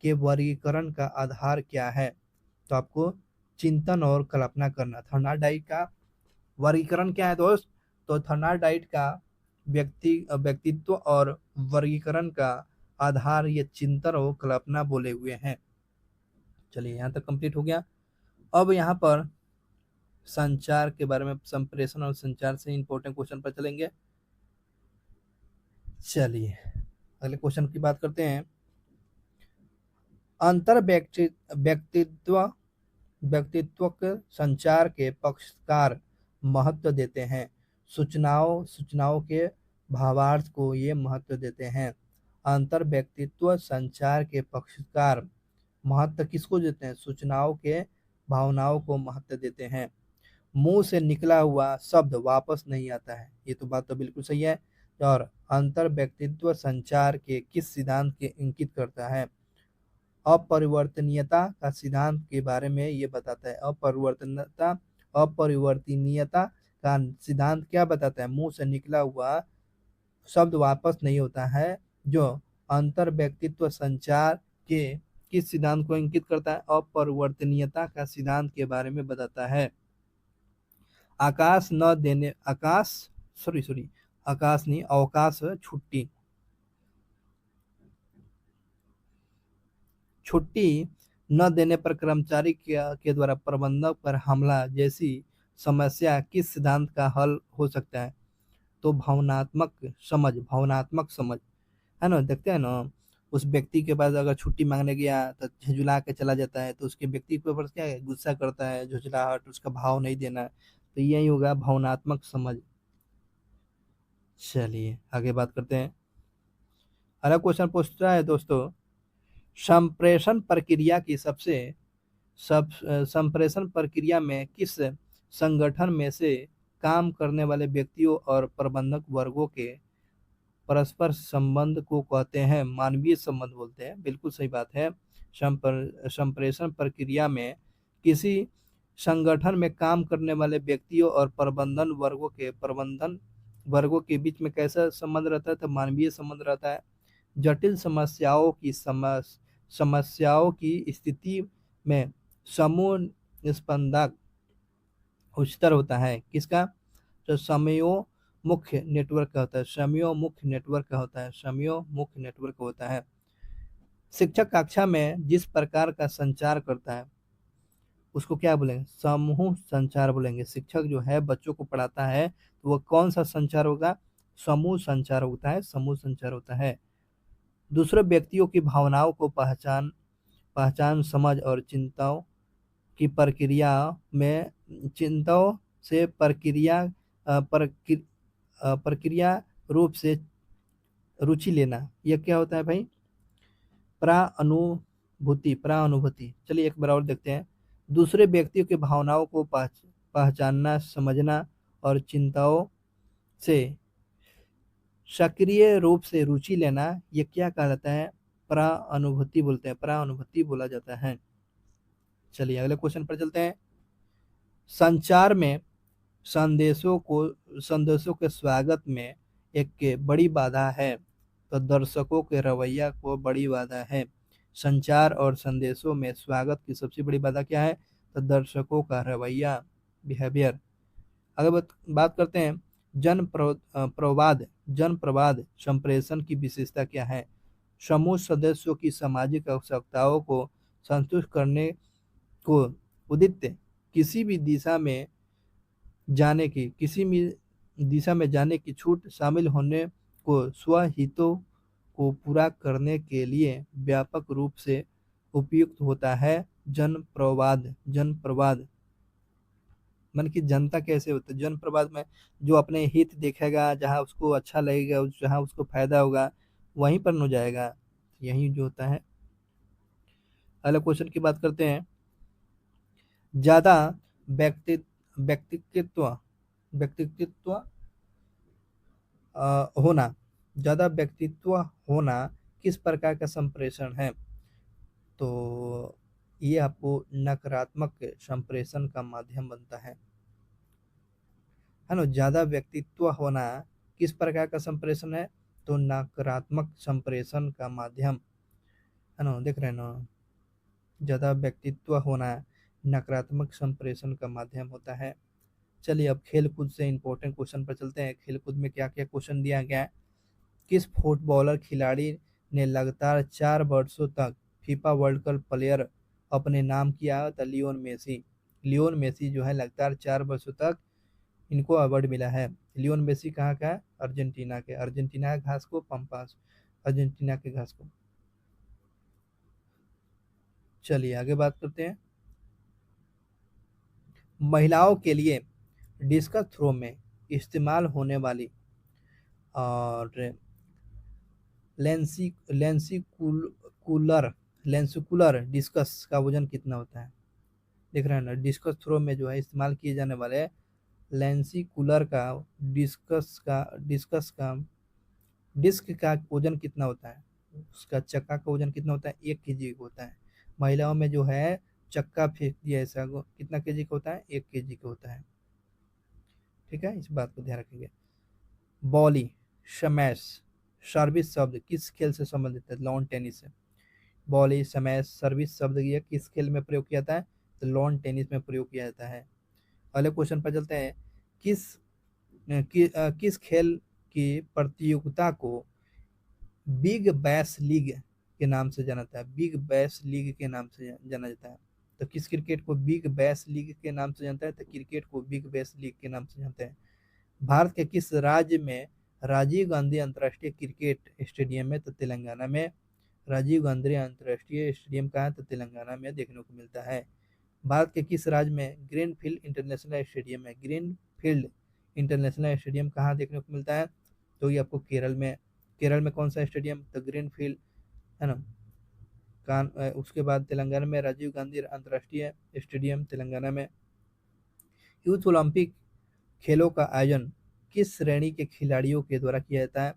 Speaker 1: के वर्गीकरण का आधार क्या है? तो आपको चिंतन और कल्पना करना। थॉर्नार्डाइक का वर्गीकरण क्या है दोस्त? तो थॉर्नार्डाइक का व्यक्तित्व और वर्गीकरण का आधार ये चिंतन और कल्पना बोले हुए हैं। चलिए यहाँ तक कंप्लीट हो गया। अब यहाँ पर संचार के बारे में, संप्रेषण और संचार से इंपॉर्टेंट क्वेश्चन पर चलेंगे। चलिए अगले क्वेश्चन की बात करते हैं। अंतर व्यक्तित्व संचार के पक्षकार महत्व देते हैं। सूचनाओं के भावार्थ को ये महत्व देते हैं। अंतर व्यक्तित्व संचार के पक्षकार महत्व किसको देते हैं? सूचनाओं के भावनाओं को महत्व देते हैं। मुंह से निकला हुआ शब्द वापस नहीं आता है, ये तो बात तो बिल्कुल सही है। और अंतर व्यक्तित्व संचार के किस सिद्धांत के इंगित करता है? अपरिवर्तनीयता का सिद्धांत के बारे में ये बताता है। अपरिवर्तनीयता का सिद्धांत क्या बताता है? मुंह से निकला हुआ शब्द वापस नहीं होता है, जो अंतर व्यक्तित्व संचार के किस सिद्धांत को इंगित करता है? अपरिवर्तनीयता का सिद्धांत के बारे में बताता है। अवकाश छुट्टी, छुट्टी न देने पर कर्मचारी के द्वारा प्रबंधक पर हमला जैसी समस्या किस सिद्धांत का हल हो सकता है? तो भावनात्मक समझ, है ना? देखते हैं ना, उस व्यक्ति के पास अगर छुट्टी मांगने गया तो झुंझुला के चला जाता है, तो उसके व्यक्ति के ऊपर क्या है, गुस्सा करता है, झुंझलाहट, उसका भाव नहीं देना, तो यही होगा भावनात्मक समझ। चलिए आगे बात करते हैं। अगला क्वेश्चन पूछ रहा है दोस्तों, संप्रेषण प्रक्रिया की सबसे सब संप्रेषण प्रक्रिया में किस संगठन में से काम करने वाले व्यक्तियों और प्रबंधक वर्गों के परस्पर संबंध को कहते हैं मानवीय संबंध बोलते हैं? बिल्कुल सही बात है। संप्रेषण प्रक्रिया में किसी संगठन में काम करने वाले व्यक्तियों और प्रबंधन वर्गों के बीच में कैसा संबंध रहता है? तो मानवीय संबंध रहता है। जटिल समस्याओं की स्थिति में समूह निस्पंदक उच्चतर होता है। किसका? तो समयोमुख नेटवर्क का होता है, समयोमुख नेटवर्क का होता है, समयोमुख नेटवर्क होता है। शिक्षक कक्षा में जिस प्रकार का संचार करता है उसको क्या बोलेंगे? समूह संचार बोलेंगे। शिक्षक जो है बच्चों को पढ़ाता है तो वो कौन सा संचार होगा? समूह संचार होता है, समूह संचार होता है। दूसरे व्यक्तियों की भावनाओं को पहचान पहचान समझ और चिंताओं की प्रक्रिया में चिंताओं से प्रक्रिया रूप से रुचि लेना, यह क्या होता है भाई? प्रानुभूति। चलिए एक बार और देखते हैं। दूसरे व्यक्तियों की भावनाओं को पहचानना, समझना और चिंताओं से सक्रिय रूप से रुचि लेना, ये क्या कहा जाता है? प्रानुभूति बोलते हैं, प्रानुभूति बोला जाता है। चलिए अगले क्वेश्चन पर चलते हैं। संचार में संदेशों के स्वागत में एक बड़ी बाधा है, तो दर्शकों के रवैया को बड़ी बाधा है। संचार और संदेशों में स्वागत की सबसे बड़ी बाधा क्या है? तो दर्शकों का रवैया, बिहेवियर। अगर बात करते हैं जन प्रवाद संप्रेषण की विशेषता क्या है? समूह सदस्यों की सामाजिक आवश्यकताओं को संतुष्ट करने को उद्देश्य किसी भी दिशा में जाने की छूट, शामिल होने को, स्वहितों को पूरा करने के लिए व्यापक रूप से उपयुक्त होता है। जन प्रवाद मन की जनता कैसे होता है? जन प्रवाद में जो अपने हित देखेगा, जहाँ उसको अच्छा लगेगा, जहाँ उसको फायदा होगा, वहीं पर न जाएगा, यही जो होता है। अगला क्वेश्चन की बात करते हैं। ज्यादा व्यक्ति व्यक्तित्व व्यक्तित्व होना ज्यादा व्यक्तित्व होना किस प्रकार का संप्रेषण है? तो ये आपको नकारात्मक संप्रेषण का माध्यम बनता है ना? ज्यादा व्यक्तित्व होना किस प्रकार का संप्रेषण है? तो नकारात्मक संप्रेषण का माध्यम, है ना? देख रहे हैं ना, ज्यादा व्यक्तित्व होना नकारात्मक संप्रेषण का माध्यम होता है। चलिए अब खेल कूद से इंपॉर्टेंट क्वेश्चन पर चलते हैं। खेल कूद में क्या क्या क्वेश्चन दिया गया है? किस फुटबॉलर खिलाड़ी ने लगातार 4 वर्षों तक फीफा वर्ल्ड कप प्लेयर अपने नाम किया? था लियोन मेसी जो है लगातार 4 वर्षों तक इनको अवार्ड मिला है। लियोन मेसी कहाँ का है? अर्जेंटीना के, अर्जेंटीना के घास को पंपास, अर्जेंटीना के घास को। चलिए आगे बात करते हैं। महिलाओं के लिए डिस्कस थ्रो में इस्तेमाल होने वाली और लेंसिकुलर डिस्कस का वजन कितना होता है? देख रहे हैं ना, डिस्कस थ्रो में जो है इस्तेमाल किए जाने वाले लेंसिकुलर का डिस्क का वजन कितना होता है? उसका चक्का का वजन कितना होता है? 1 kg का होता है। महिलाओं में जो है चक्का फेंक दिया ऐसा कितना केजी का होता है? 1 kg का होता है। ठीक है, इस बात को ध्यान रखेंगे। बॉली स्मैश सर्विस शब्द किस खेल से संबंधित है? लॉन टेनिस से। बॉली स्मैश सर्विस शब्द ये किस खेल में प्रयोग किया जाता है? तो लॉन टेनिस में प्रयोग किया जाता है। अगले क्वेश्चन पर चलते हैं। किस खेल की प्रतियोगिता को बिग बैश लीग के नाम से जाना जाता है? बिग बैश लीग के नाम से जाना जाता है। तो किस क्रिकेट को बिग बैश लीग के नाम से जानता है? तो क्रिकेट को बिग बैश लीग के नाम से जानते हैं। भारत के किस राज्य में राजीव गांधी अंतर्राष्ट्रीय क्रिकेट स्टेडियम है? तो तेलंगाना में। राजीव गांधी अंतर्राष्ट्रीय स्टेडियम कहाँ है? तो तेलंगाना में देखने को मिलता है। भारत के किस राज्य में ग्रीनफील्ड इंटरनेशनल स्टेडियम है? ग्रीनफील्ड इंटरनेशनल स्टेडियम कहाँ देखने को मिलता है? तो ये आपको केरल में। केरल में कौन सा स्टेडियम? तो ग्रीनफील्ड, है ना। उसके बाद तेलंगाना में राजीव गांधी अंतर्राष्ट्रीय स्टेडियम तेलंगाना में। यूथ ओलंपिक खेलों का आयोजन किस श्रेणी के खिलाड़ियों के द्वारा किया जाता है?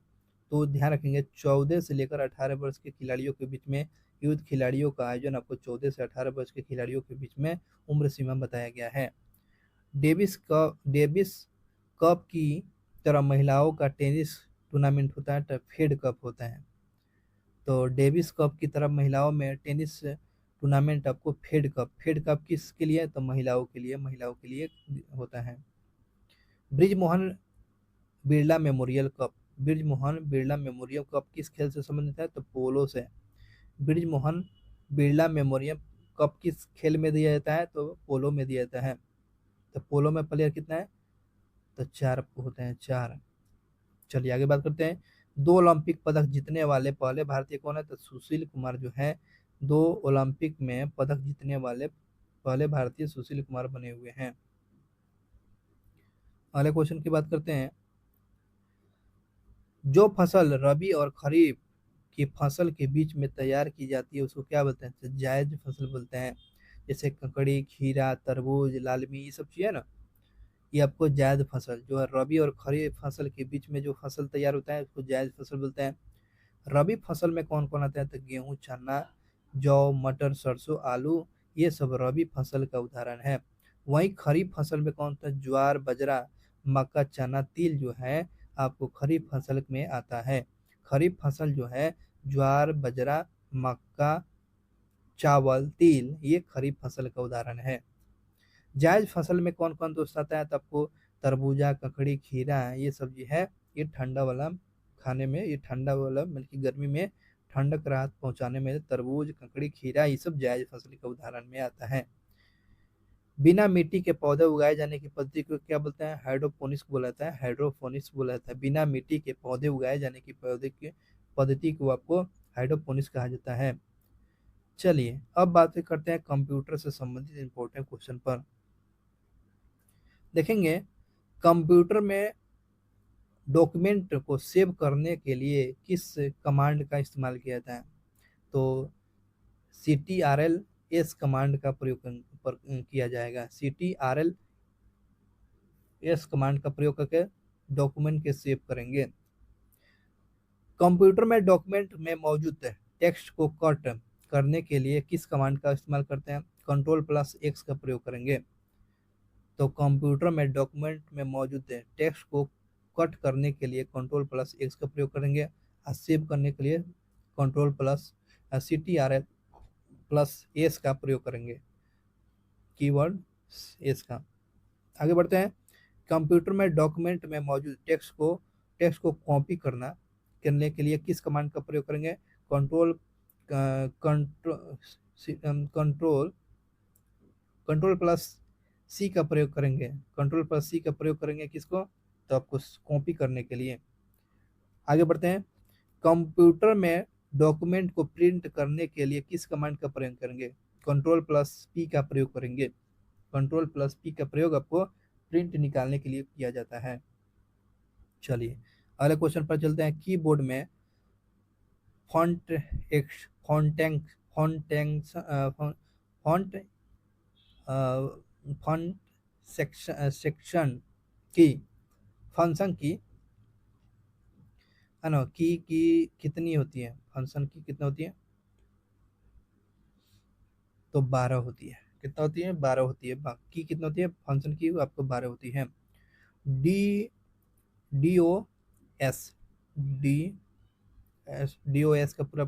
Speaker 1: तो ध्यान रखेंगे 14 से लेकर 18 वर्ष के खिलाड़ियों के बीच में यूथ खिलाड़ियों का आयोजन आपको 14 से 18 वर्ष के खिलाड़ियों के बीच में उम्र सीमा बताया गया है। डेविस कप की तरह महिलाओं का टेनिस टूर्नामेंट होता है तो फेड कप होता है। तो डेविस कप की तरफ महिलाओं में टेनिस टूर्नामेंट आपको फेड कप किसके लिए? तो महिलाओं के लिए होता है। Brijmohan Birla memorial cup Brijmohan Birla memorial cup किस खेल से संबंधित है? तो पोलो से। ब्रिजमोहन बिरला मेमोरियल कप किस खेल में दिया जाता है? तो पोलो में दिया जाता है। तो पोलो में प्लेयर कितना है? तो 4 होते हैं, 4। चलिए आगे बात करते हैं। 2 ओलंपिक पदक जीतने वाले पहले भारतीय कौन है? तो सुशील कुमार जो है 2 ओलंपिक में पदक जीतने वाले पहले भारतीय सुशील कुमार बने हुए हैं। अगले क्वेश्चन की बात करते हैं। जो फसल रबी और खरीफ की फसल के बीच में तैयार की जाती है उसको क्या बोलते हैं? तो जायद फसल बोलते हैं। जैसे ककड़ी, खीरा, तरबूज, लालमी, ये सब चीज़ है ना, ये आपको जायद फसल जो है रबी और खरीफ फसल के बीच में जो फसल तैयार होता है उसको जायद फसल बोलते हैं। रबी फसल में कौन कौन आता है? तो गेहूं, चना, जौ, मटर, सरसों, आलू, ये सब रबी फसल का उदाहरण है। वहीं खरीफ फसल में कौन सा? ज्वार, बाजरा, मक्का, चना, तिल जो है आपको खरीफ फसल में आता है। खरीफ फसल जो है ज्वार, बाजरा, मक्का, चावल, तिल, ये खरीफ फसल का उदाहरण है। जायद फसल में कौन कौन दोस्त आता है? तो आपको तरबूजा, ककड़ी, खीरा, ये सब्जी है। ये ठंडा वाला खाने में, ये ठंडा वाला मतलब कि गर्मी में ठंडक राहत पहुंचाने में तरबूज, ककड़ी, खीरा, ये सब जायद फसल के उदाहरण में आता है। बिना मिट्टी के पौधे उगाए जाने की पद्धति को क्या बोलते हैं? हाइड्रोपोनिक्स बोला जाता है। हाइड्रोपोनिक्स बोला जाता है। बिना मिट्टी के पौधे उगाए जाने की पद्धति को आपको हाइड्रोपोनिक्स कहा जाता है। चलिए अब बात करते हैं कंप्यूटर से संबंधित इंपॉर्टेंट क्वेश्चन पर। देखेंगे कंप्यूटर में डॉक्यूमेंट को सेव करने के लिए किस कमांड का इस्तेमाल किया जाता है? तो CTRL-S कमांड का प्रयोग किया जाएगा। CTRL-S कमांड का प्रयोग करके डॉक्यूमेंट के सेव करेंगे। कंप्यूटर में डॉक्यूमेंट में मौजूद टेक्स्ट को कट करने के लिए किस कमांड का इस्तेमाल करते हैं? Ctrl+X का प्रयोग करेंगे। तो कंप्यूटर में डॉक्यूमेंट में मौजूद टेक्स्ट को कट करने के लिए Ctrl+X का प्रयोग करेंगे और सेव करने के लिए CTRL+S का प्रयोग करेंगे, कीवर्ड एस का। आगे बढ़ते हैं। कंप्यूटर में डॉक्यूमेंट में मौजूद टेक्स्ट को कॉपी करने के लिए किस कमांड का प्रयोग करेंगे? कंट्रोल कंट्रोल कंट्रोल+C का प्रयोग करेंगे। Ctrl+C का प्रयोग करेंगे किसको? तो आपको कॉपी करने के लिए। आगे बढ़ते हैं। कंप्यूटर में डॉक्यूमेंट को प्रिंट करने के लिए किस कमांड का प्रयोग करेंगे? Ctrl+P का प्रयोग करेंगे। Ctrl+P का प्रयोग आपको प्रिंट निकालने के लिए किया जाता है। चलिए अगले क्वेश्चन पर चलते हैं। कीबोर्ड में फॉन्ट फॉन्ट सेक्शन की फंक्शन की, है ना, की कितनी होती है? फंक्शन की कितना होती है? तो 12 होती है। कितना होती है? 12 होती है। बाकी कितना होती है? फंक्शन की आपको 12 होती है। डी DOS DOS का पूरा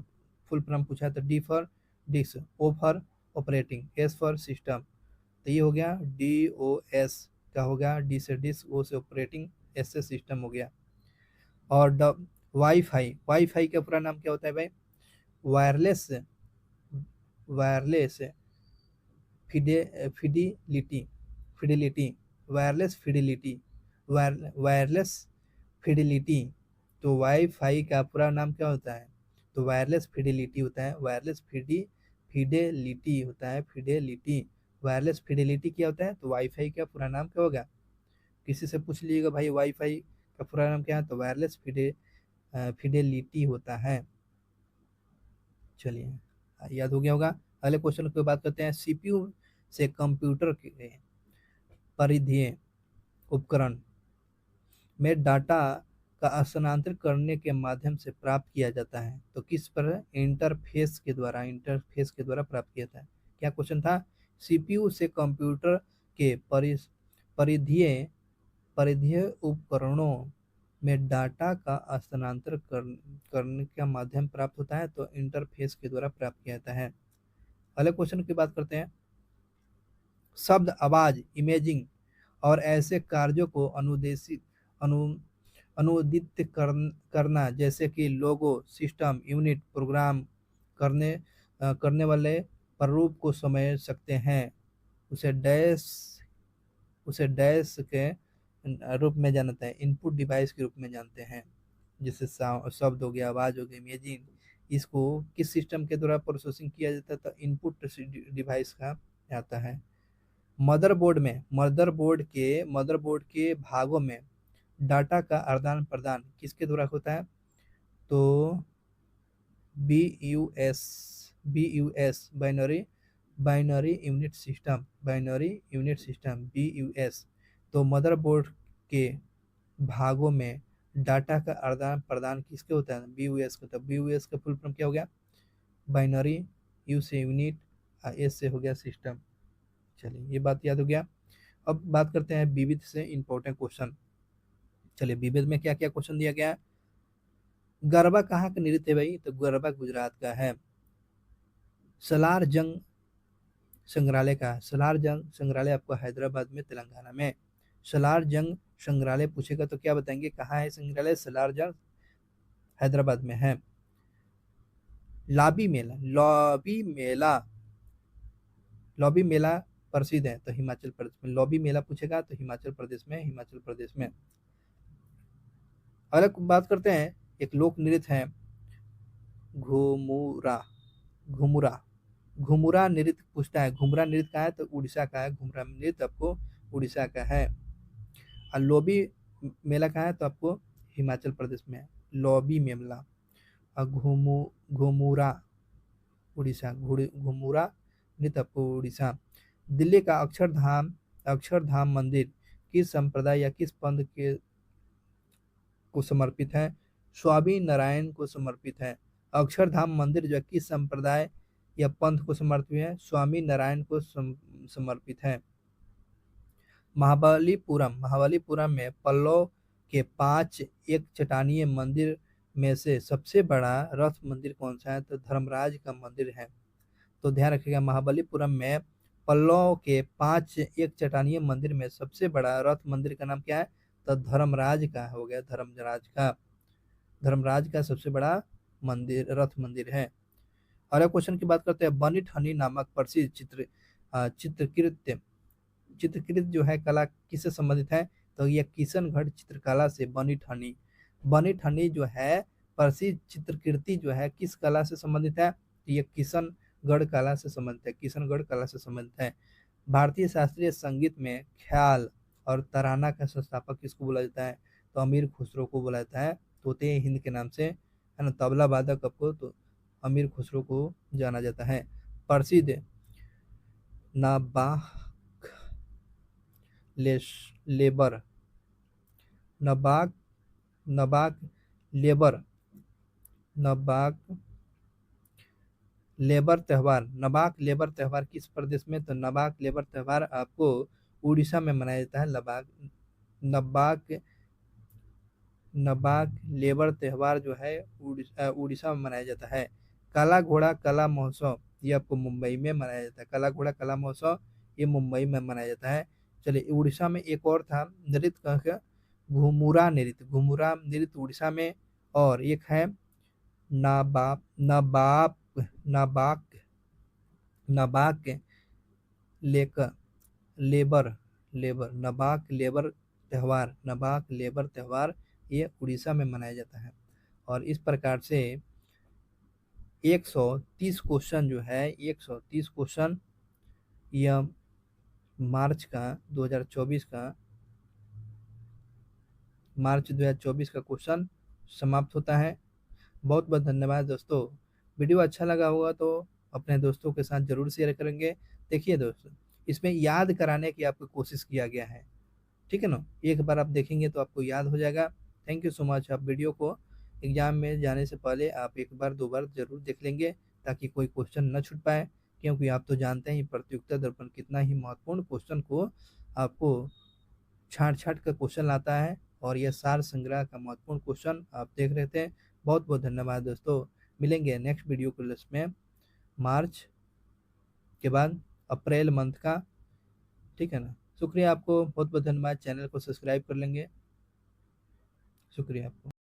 Speaker 1: फुल फॉर्म पूछा है तो D for disk, O for operating, S for system. तो ये हो गया DOS का हो गया। D से डिस्क, O से ऑपरेटिंग, S से सिस्टम हो गया। और वाईफाई का पूरा नाम क्या होता है भाई? Wireless wireless fidelity fidelity wireless fidelity wireless fidelity. तो वाईफाई का पूरा नाम क्या होता है? तो वायरलेस फिडिलिटी होता है, वायरलेस फिडेलिटी होता है, फिडेलिटी। वायरलेस फिडेलिटी क्या होता है? तो वाईफाई का पूरा नाम क्या होगा? किसी से पूछ लीजिएगा भाई वाईफाई का पूरा नाम क्या है, तो वायरलेस फिडेलिटी होता है। चलिए, याद हो गया होगा। अगले क्वेश्चन की बात करते हैं। सीपीयू से कंप्यूटर के परिधीय उपकरण में डाटा का स्थानांतरण करने के माध्यम से प्राप्त किया जाता है, तो किस पर? इंटरफेस के द्वारा प्राप्त किया जाता है। क्या क्वेश्चन था? सीपीयू से कंप्यूटर के परिधीय परिधीय उपकरणों में डाटा का स्थानांतरण करने का माध्यम प्राप्त होता है, तो इंटरफेस के द्वारा प्राप्त किया जाता है। अगले क्वेश्चन की बात करते हैं। शब्द, आवाज, इमेजिंग और ऐसे कार्यों को अनुदेशित अनुदित करना, जैसे कि लोगो, सिस्टम, यूनिट, प्रोग्राम करने वाले प्रारूप को समझ सकते हैं, उसे डैश के रूप में जानते हैं, इनपुट डिवाइस के रूप में जानते हैं। जैसे शब्द हो गया, आवाज हो गई, इमेजिंग, इसको किस सिस्टम के द्वारा प्रोसेसिंग किया जाता है? तो इनपुट डिवाइस का आता है। मदरबोर्ड के भागों में डाटा का आदान प्रदान किसके द्वारा होता है? तो B U S binary unit system BUS। तो मदरबोर्ड के भागों में डाटा का आदान प्रदान किसके होता है? BUS का। तो BUS का फुल फॉर्म क्या हो गया? बाइनरी, यू से यूनिट, S से हो गया सिस्टम। चलिए, ये बात याद हो गया। अब बात करते हैं विविध से इंपॉर्टेंट क्वेश्चन। चलिए, विविध में क्या क्या क्वेश्चन दिया गया है? गरबा कहाँ का नृत्य है भाई? तो गरबा गुजरात का है। सलार जंग संग्रहालय का है। सलार जंग संग्रहालय आपको हैदराबाद में, तेलंगाना में। सलार जंग संग्रहालय पूछेगा तो क्या बताएंगे, कहाँ है संग्रहालय? सलार जंग हैदराबाद में है। लॉबी मेला प्रसिद्ध है, तो हिमाचल प्रदेश में। लॉबी मेला पूछेगा तो हिमाचल प्रदेश में। अलग बात करते हैं, एक लोक नृत्य है घुमुरा घुमुरा घुमुरा नृत्य पूछता है। घुमुरा नृत्य का है? तो उड़ीसा का है। घुमुरा नृत्य आपको उड़ीसा का है। और लोबी मेला का है? तो आपको हिमाचल प्रदेश में है, लोबी मेला। और घुमुरा उड़ीसा, घुमुरा नृत्य आपको उड़ीसा। दिल्ली का अक्षरधाम मंदिर किस संप्रदाय या किस पंथ के को समर्पित है? स्वामी नारायण को समर्पित है। अक्षरधाम मंदिर जो किस संप्रदाय या पंथ को समर्पित है? स्वामी नारायण को समर्पित है। महाबलीपुरम में पल्लव के 5 एक चट्टानीय मंदिर में से सबसे बड़ा रथ मंदिर कौन सा है? तो धर्मराज का मंदिर है। तो ध्यान रखिएगा, महाबलीपुरम में पल्लव के 5 एक चट्टानीय मंदिर में सबसे बड़ा रथ मंदिर का नाम क्या है? तो धर्मराज का हो गया, धर्मराज का सबसे बड़ा रथ मंदिर है। और एक क्वेश्चन की बात करते हैं। बनी ठनी नामक प्रसिद्ध चित्रकृत जो है कला किससे संबंधित है? तो यह किशनगढ़ चित्रकला से बनी ठनी जो है प्रसिद्ध चित्रकृति जो है किस कला से संबंधित है? तो यह किशनगढ़ कला से संबंधित है। भारतीय शास्त्रीय संगीत में ख्याल और तराना का संस्थापक किसको बोला जाता है? तो अमीर खुसरो को बोला जाता है, तोते हिंद के नाम से, है ना। तबला वादक आपको तो अमीर खुसरो को जाना जाता है। प्रसिद्ध नबाक लेबर नबाक नबाक लेबर नबाक लेबर त्योहार किस प्रदेश में? तो नबाक लेबर त्योहार आपको उड़ीसा में मनाया जाता है। नबाक लेबर त्योहार जो है उड़ीसा में मनाया जाता है। काला घोड़ा कला महोत्सव ये आपको मुंबई में मनाया जाता है। काला घोड़ा कला महोत्सव ये मुंबई में मनाया जाता है। चलिए, उड़ीसा में एक और था नृत्य घुमुरा नृत्य उड़ीसा में, और एक है नाबाप नबाप नाबाक नबाक लेकर लेबर लेबर नबाक लेबर त्यौहार ये उड़ीसा में मनाया जाता है। और इस प्रकार से 130 क्वेश्चन जो है, 130 क्वेश्चन यह मार्च का 2024 का मार्च 2024 का क्वेश्चन समाप्त होता है। बहुत बहुत धन्यवाद दोस्तों। वीडियो अच्छा लगा होगा तो अपने दोस्तों के साथ जरूर शेयर करेंगे। देखिए दोस्तों, इसमें याद कराने की आपको कोशिश किया गया है, ठीक है ना। एक बार आप देखेंगे तो आपको याद हो जाएगा। Thank you so much. आप वीडियो को एग्जाम में जाने से पहले आप एक बार दो बार जरूर देख लेंगे, ताकि कोई क्वेश्चन न छूट पाए। क्योंकि आप तो जानते हैं प्रतियोगिता दर्पण कितना ही महत्वपूर्ण क्वेश्चन को आपको छांट छांट कर क्वेश्चन लाता है। और यह सार संग्रह का महत्वपूर्ण क्वेश्चन आप देख रहे थे। बहुत बहुत धन्यवाद दोस्तों। मिलेंगे नेक्स्ट वीडियो क्लास में मार्च के बाद अप्रैल मंथ का, ठीक है ना। शुक्रिया आपको, बहुत बहुत धन्यवाद। चैनल को सब्सक्राइब कर लेंगे। शुक्रिया आपको।